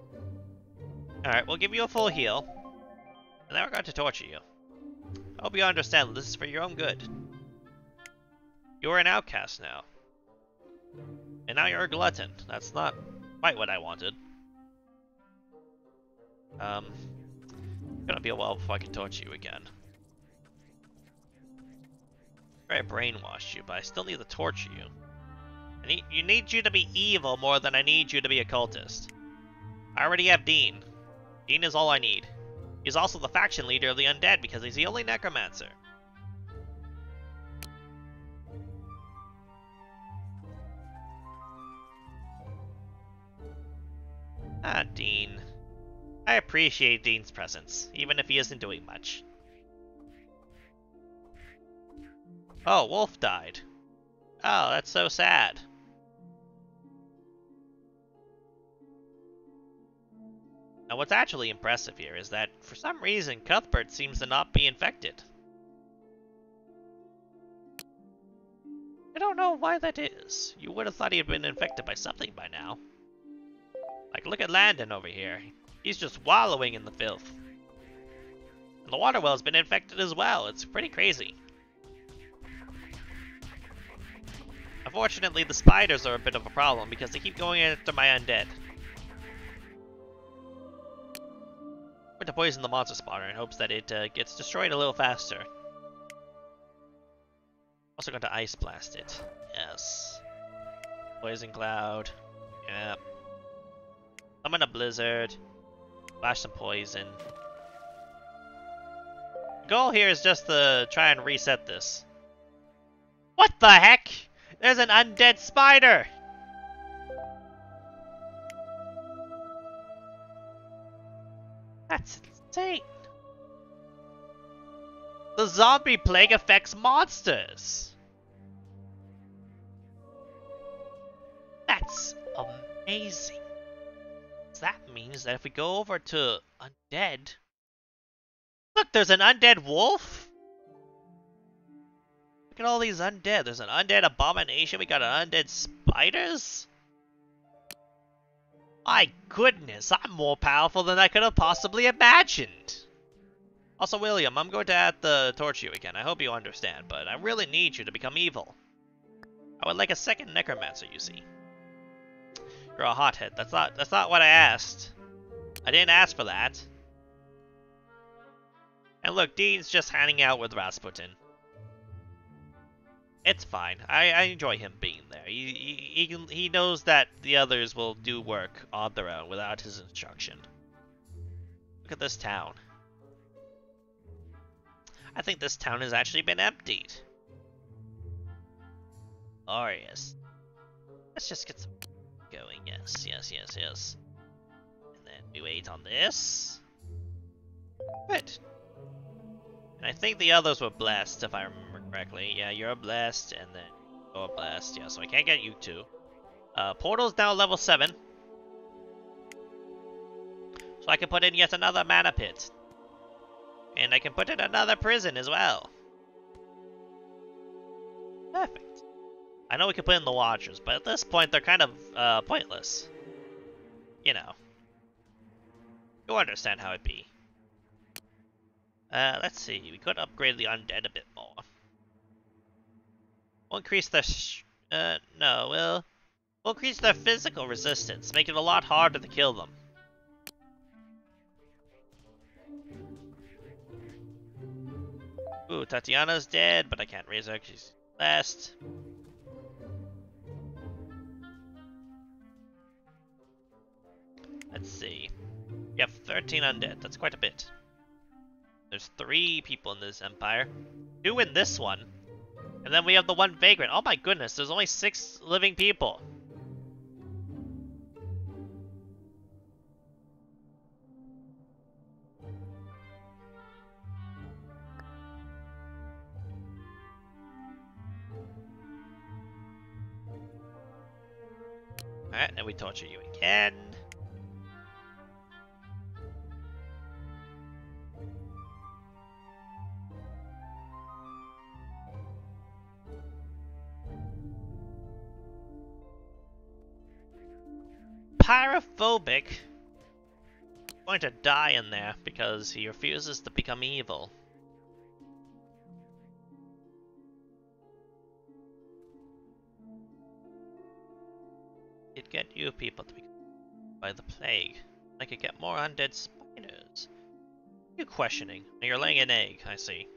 Speaker 1: Alright, we'll give you a full heal. And then we're going to torture you. I hope you understand that this is for your own good. You're an outcast now. And now you're a glutton. That's not quite what I wanted. It's gonna be a while before I can torture you again. I brainwashed you, but I still need to torture you. I need you to be evil more than I need you to be a cultist. I already have Dean. Dean is all I need. He's also the faction leader of the undead because he's the only necromancer. Ah, Dean. I appreciate Dean's presence, even if he isn't doing much. Oh, Wolf died. Oh, that's so sad. Now what's actually impressive here is that, for some reason, Cuthbert seems to not be infected. I don't know why that is. You would have thought he had been infected by something by now. Like, look at Landon over here. He's just wallowing in the filth. And the water well's been infected as well. It's pretty crazy. Unfortunately, the spiders are a bit of a problem because they keep going after my undead. I'm going to poison the monster spawner in hopes that it gets destroyed a little faster. Also going to ice blast it. Yes. Poison cloud. Yep. Summon a blizzard. Flash some poison. The goal here is just to try and reset this. What the heck? There's an undead spider! That's insane. The zombie plague affects monsters. That's amazing. That means that if we go over to undead... Look, there's an undead wolf? Look at all these undead. There's an undead abomination. We got an undead spiders. My goodness, I'm more powerful than I could have possibly imagined. Also, William, I'm going to have to torture you again. I hope you understand, but I really need you to become evil. I would like a second necromancer, you see. You're a hothead. That's not what I asked. I didn't ask for that. And look, Dean's just hanging out with Rasputin. It's fine. I enjoy him being there. He knows that the others will do work on their own without his instruction. Look at this town. I think this town has actually been emptied. Oh yes. Let's just get some going. Yes. And then we wait on this. Good. And I think the others were blessed, if I remember correctly. Yeah, you're blessed, and then you're blessed. Yeah, so I can't get you two. Portal's now level 7. So I can put in yet another mana pit. And I can put in another prison as well. Perfect. I know we can put in the Watchers, but at this point they're kind of pointless. You know. You'll understand how it be. Let's see. We could upgrade the undead a bit more. We'll increase their no, we'll increase their physical resistance, make it a lot harder to kill them. Ooh, Tatiana's dead, but I can't raise her because she's last. Let's see. We have 13 undead. That's quite a bit. There's 3 people in this empire. 2 in this one. And then we have the 1 vagrant. Oh my goodness, there's only 6 living people. Alright, and we torture you again. Pyrophobic. Going to die in there because he refuses to become evil. It'd get you people to be by the plague. I could get more undead spiders. You questioning? You're laying an egg, I see.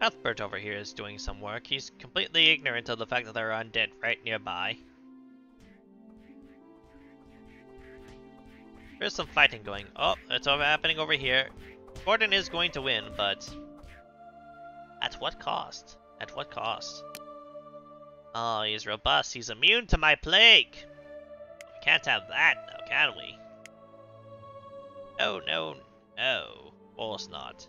Speaker 1: Cuthbert over here is doing some work. He's completely ignorant of the fact that there are undead right nearby. There's some fighting going. Oh, it's happening over here. Gordon is going to win, but at what cost? At what cost? Oh, he's robust. He's immune to my plague. We can't have that, though, can we? No, no, no. Of course not.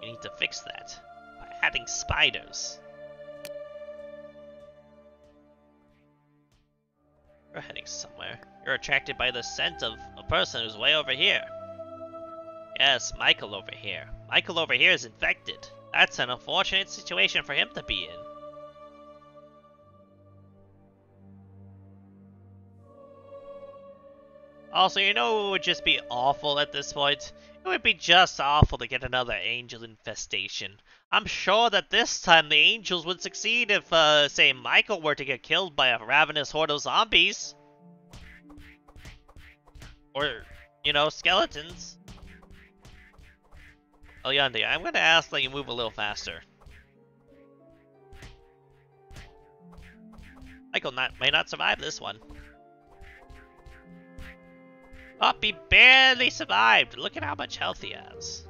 Speaker 1: We need to fix that by adding spiders. You're heading somewhere. You're attracted by the scent of a person who's way over here. Yes, Michael over here. Michael over here is infected. That's an unfortunate situation for him to be in. Also, you know it would just be awful at this point? It would be just awful to get another angel infestation. I'm sure that this time the angels would succeed if, say, Michael were to get killed by a ravenous horde of zombies. Or, you know, skeletons. Oh, Yandi, I'm gonna ask that you move a little faster. Michael may not survive this one. Oh, he barely survived. Look at how much health he has.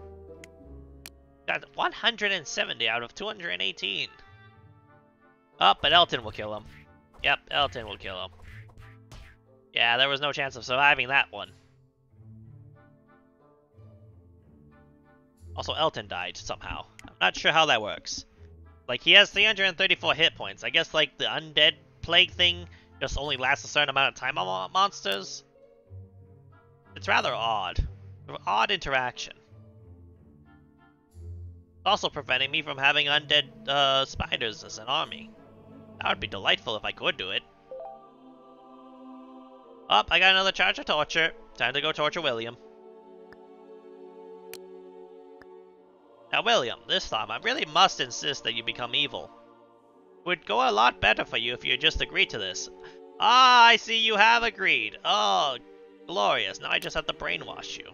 Speaker 1: Got 170 out of 218. Oh, but Elton will kill him. Yep, Elton will kill him. Yeah, there was no chance of surviving that one. Also, Elton died somehow. I'm not sure how that works. Like, he has 334 hit points. I guess, like, the undead plague thing just only lasts a certain amount of time on monsters. It's rather odd. Odd interaction. Also preventing me from having undead spiders as an army. That would be delightful if I could do it. Oh, I got another charge of torture. Time to go torture William. Now William, this time I really must insist that you become evil. It would go a lot better for you if you just agreed to this. Ah, I see you have agreed. Oh, Glorious. Now I just have to brainwash you.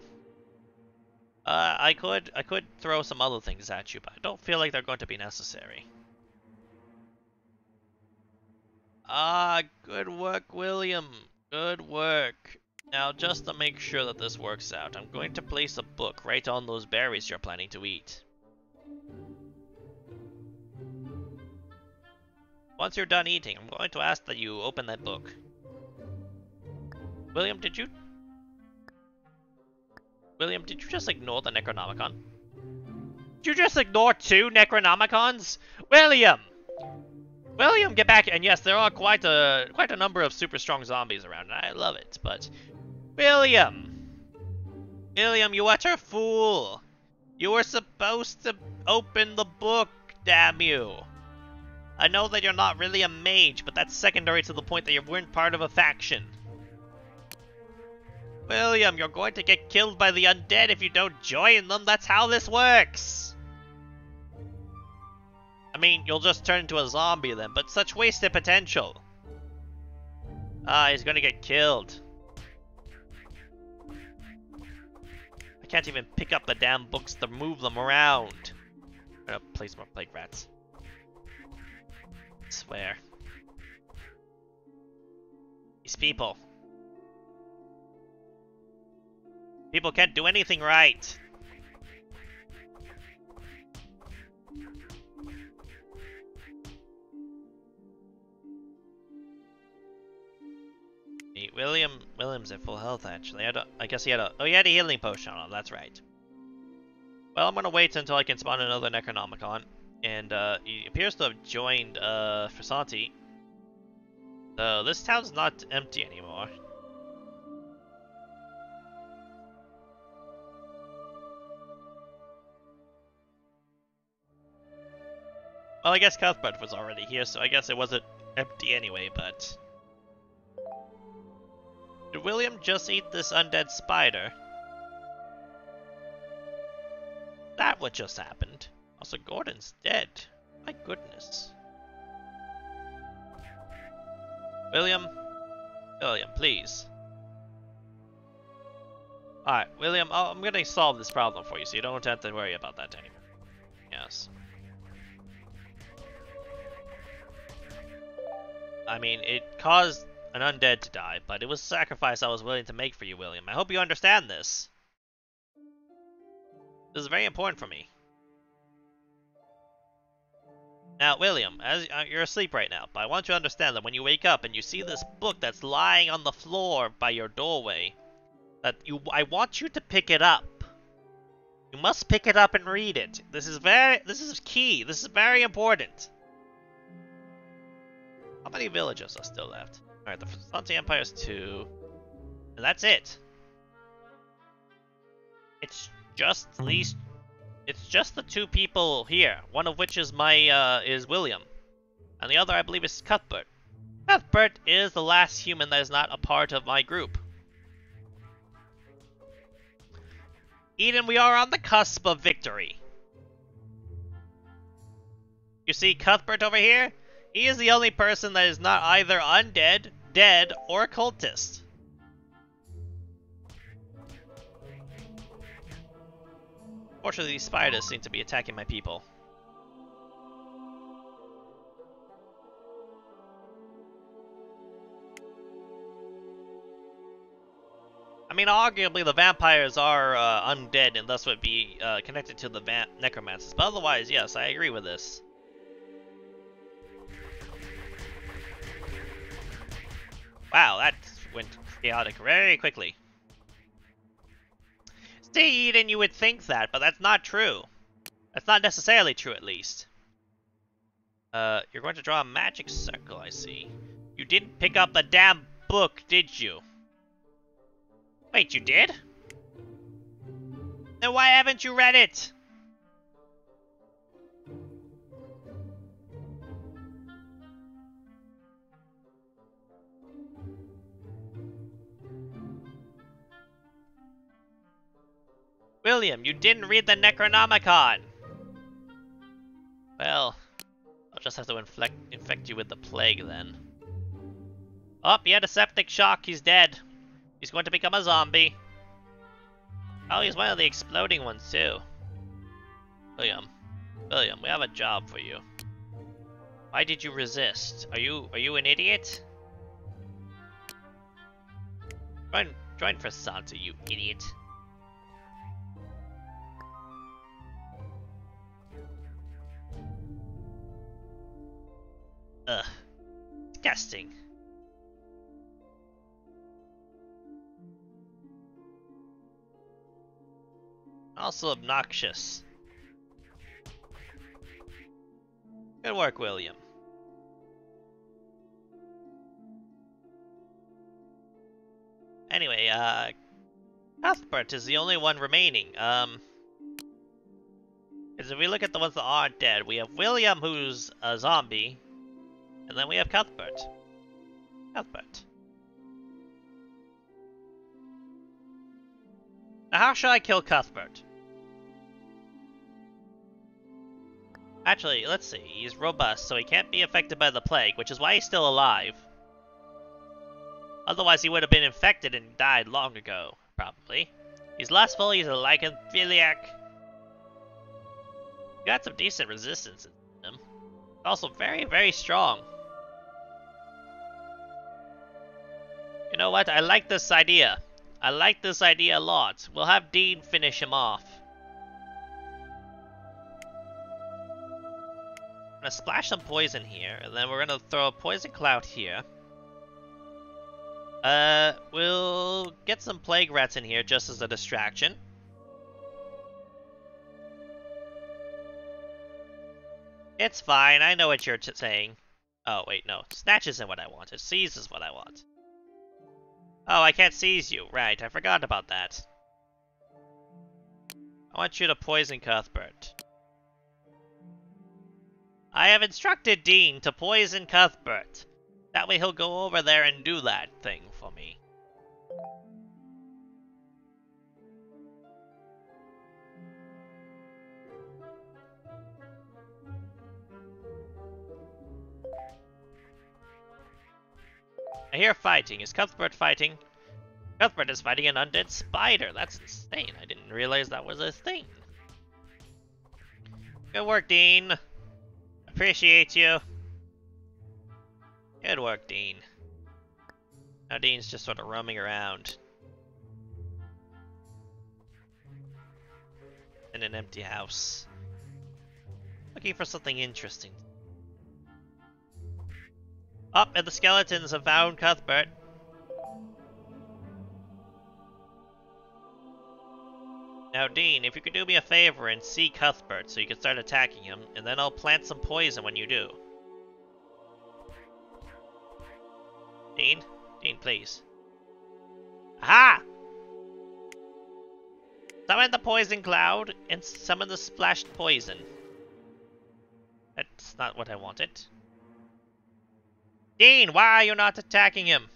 Speaker 1: I could throw some other things at you, but I don't feel like they're going to be necessary. Ah, good work, William. Good work. Now, just to make sure that this works out, I'm going to place a book right on those berries you're planning to eat. Once you're done eating, I'm going to ask that you open that book. William, did you just ignore the Necronomicon? Did you just ignore 2 Necronomicons? William! William, get back! And yes, there are quite a number of super strong zombies around, and I love it, but... William! William, you utter fool! You were supposed to open the book, damn you! I know that you're not really a mage, but that's secondary to the point that you weren't part of a faction. William, you're going to get killed by the undead if you don't join them. That's how this works. I mean, you'll just turn into a zombie then, but such wasted potential. Ah, he's gonna get killed. I can't even pick up the damn books to move them around. I'm gonna place more plague rats. I swear. These people. People can't do anything right. William's at full health actually. I guess he had a healing potion on him, that's right. Well, I'm gonna wait until I can spawn another Necronomicon. And he appears to have joined Francesca. So this town's not empty anymore. Well, I guess Cuthbert was already here, so I guess it wasn't empty anyway, but... Did William just eat this undead spider? That what just happened? Also, Gordon's dead. My goodness. William, please. Alright, William, I'm gonna solve this problem for you, so you don't have to worry about that anymore. Yes. I mean, it caused an undead to die, but it was a sacrifice I was willing to make for you, William. I hope you understand this. This is very important for me. Now, William, as you're asleep right now, but I want you to understand that when you wake up and you see this book that's lying on the floor by your doorway, I want you to pick it up. You must pick it up and read it. This is key. This is very important. How many villages are still left? Alright, the Francesca Empire is 2. And that's it. It's just the 2 people here. One of which is is William. And the other, I believe, is Cuthbert. Cuthbert is the last human that is not a part of my group. Eden, we are on the cusp of victory. You see Cuthbert over here? He is the only person that is not either undead, dead, or cultist. Fortunately, these spiders seem to be attacking my people. I mean, arguably the vampires are undead and thus would be connected to the necromancers. But otherwise, yes, I agree with this. Wow, that went chaotic very quickly. See, Eden, you would think that, but that's not true. That's not necessarily true, at least. You're going to draw a magic circle, I see. You didn't pick up the damn book, did you? Wait, you did? Then why haven't you read it? William, you didn't read the Necronomicon! Well, I'll just have to infect you with the plague then. Oh, he had a septic shock, he's dead. He's going to become a zombie. Oh, he's one of the exploding ones too. William, we have a job for you. Why did you resist? Are you an idiot? Join for Santa, you idiot. Ugh. Disgusting. Also obnoxious. Good work, William. Anyway, Cuthbert is the only one remaining. Because if we look at the ones that aren't dead, we have William, who's a zombie, and then we have Cuthbert. Cuthbert. Now, how should I kill Cuthbert? Actually, let's see. He's robust, so he can't be affected by the plague, which is why he's still alive. Otherwise, he would have been infected and died long ago, probably. He's lustful, he's a lycanthropic. He got some decent resistance in him. Also very, very strong. You know what? I like this idea. I like this idea a lot. We'll have Dean finish him off. I'm gonna splash some poison here, and then we're gonna throw a poison cloud here. We'll get some plague rats in here just as a distraction. It's fine, I know what you're saying. Oh, wait, no. Snatch isn't what I wanted. Seize is what I want. Oh, I can't seize you. Right, I forgot about that. I want you to poison Cuthbert. I have instructed Dean to poison Cuthbert. That way he'll go over there and do that thing for me. I hear fighting. Is Cuthbert fighting? Cuthbert is fighting an undead spider. That's insane. I didn't realize that was a thing. Good work, Dean. Appreciate you. Good work, Dean. Now Dean's just sort of roaming around in an empty house, looking for something interesting. Up, and the skeletons have found Cuthbert. Now, Dean, if you could do me a favor and see Cuthbert so you can start attacking him, and then I'll plant some poison when you do. Dean? Dean, please. Aha! Summon the poison cloud and summon the splashed poison. That's not what I wanted. Dean, why are you not attacking him?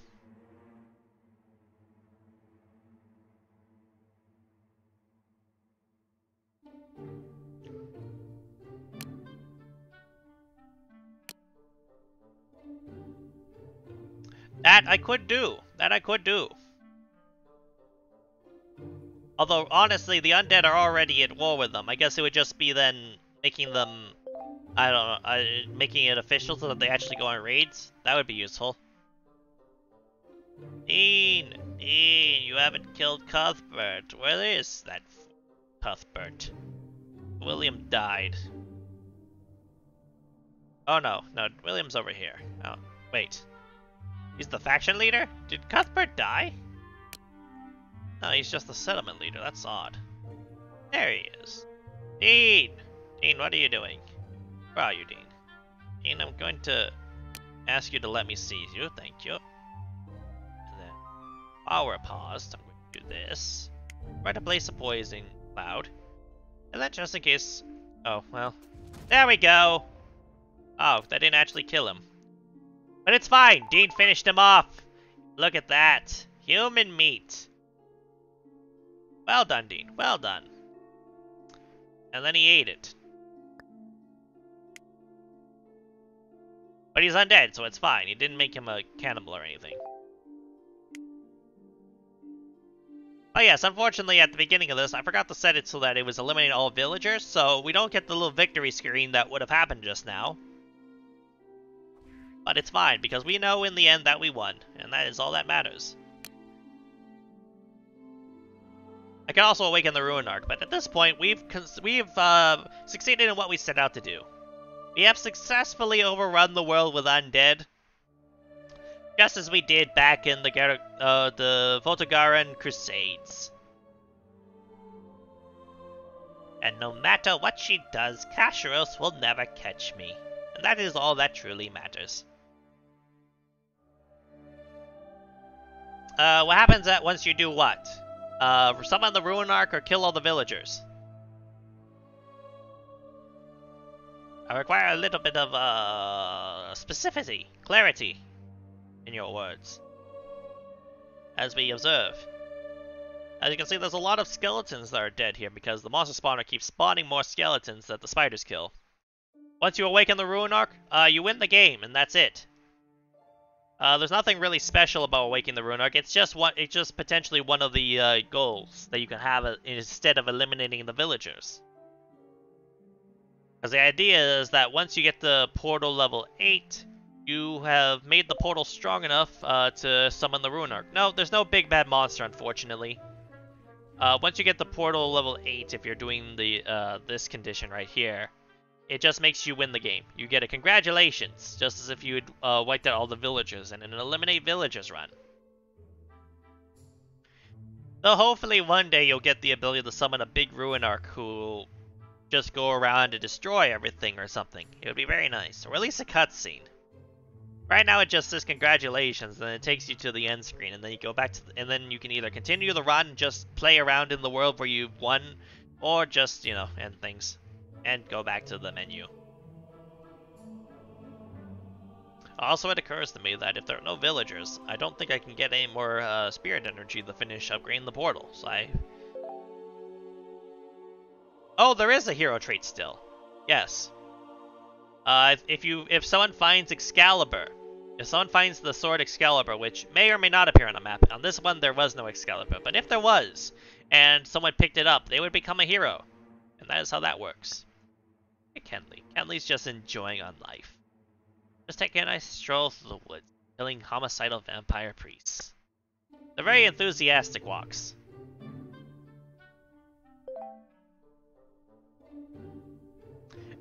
Speaker 1: That I could do. That I could do. Although, honestly, the undead are already at war with them. I guess it would just be then making them, I don't know, making it official so that they actually go on raids. That would be useful. Dean, you haven't killed Cuthbert. Where is that Cuthbert? William died. Oh no, William's over here. Oh, wait. He's the faction leader? Did Cuthbert die? No, he's just the settlement leader. That's odd. There he is. Dean! Dean, what are you doing? Where are you, Dean? Dean, I'm going to ask you to let me seize you. Thank you. And then, while we're paused, I'm going to do this. Try to place a poison cloud. And then just in case... Oh, well. There we go! Oh, that didn't actually kill him. But it's fine. Dean finished him off. Look at that. Human meat. Well done, Dean. Well done. And then he ate it. But he's undead, so it's fine. He didn't make him a cannibal or anything. But yes, unfortunately at the beginning of this, I forgot to set it so that it was eliminating all villagers, so we don't get the little victory screen that would have happened just now. But it's fine, because we know in the end that we won, and that is all that matters. I can also awaken the Ruinarch, but at this point, we've succeeded in what we set out to do. We have successfully overrun the world with undead, just as we did back in the Voltagaran Crusades. And no matter what she does, Kasharos will never catch me, and that is all that truly matters. What happens once you do what? Summon the Ruinarch or kill all the villagers? I require a little bit of, specificity, clarity in your words. As we observe. As you can see, there's a lot of skeletons that are dead here because the monster spawner keeps spawning more skeletons that the spiders kill. Once you awaken the Ruinarch, you win the game, and that's it. There's nothing really special about awakening the Ruinarch. It's just potentially one of the goals that you can have instead of eliminating the villagers. Because the idea is that once you get the portal level 8, you have made the portal strong enough to summon the Ruinarch. No, there's no big bad monster, unfortunately. Once you get the portal level 8, if you're doing the this condition right here, it just makes you win the game. You get a congratulations, just as if you had wiped out all the villagers in an eliminate villagers run. So hopefully one day you'll get the ability to summon a big Ruinarch who'll just go around and destroy everything or something. It would be very nice, or at least a cutscene. Right now it just says congratulations, and it takes you to the end screen, and then you go back to and then you can either continue the run and just play around in the world where you've won, or just, you know, end things and go back to the menu. Also, it occurs to me that if there are no villagers, I don't think I can get any more spirit energy to finish upgrading the portal. So oh, there is a hero trait still. Yes. If someone finds Excalibur, if someone finds the sword Excalibur, which may or may not appear on the map. On this one, there was no Excalibur, but if there was, and someone picked it up, they would become a hero, and that is how that works. Hey, Kenley. Kenley's just enjoying on life. Just taking a nice stroll through the woods, killing homicidal vampire priests. They're very enthusiastic walks.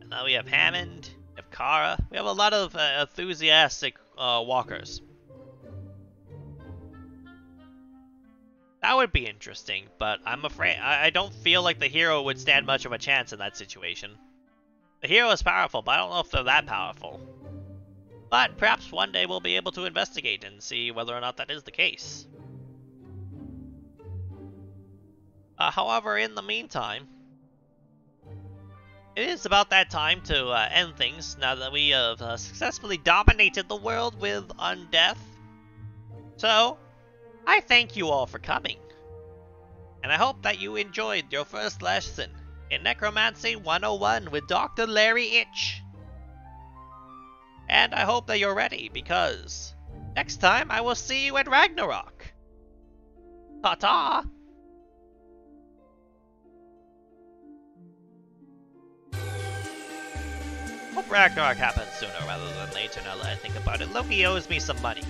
Speaker 1: And now we have Hammond, we have Kara. We have a lot of enthusiastic walkers. That would be interesting, but I'm afraid I don't feel like the hero would stand much of a chance in that situation. The hero is powerful, but I don't know if they're that powerful. But perhaps one day we'll be able to investigate and see whether or not that is the case. However, in the meantime, it is about that time to end things now that we have successfully dominated the world with undeath. So, I thank you all for coming. And I hope that you enjoyed your first lesson in Necromancy 101 with Dr. Larry Itch. And I hope that you're ready, because next time I will see you at Ragnarok. Ta-ta! Hope Ragnarok happens sooner rather than later now that I think about it. Loki owes me some money.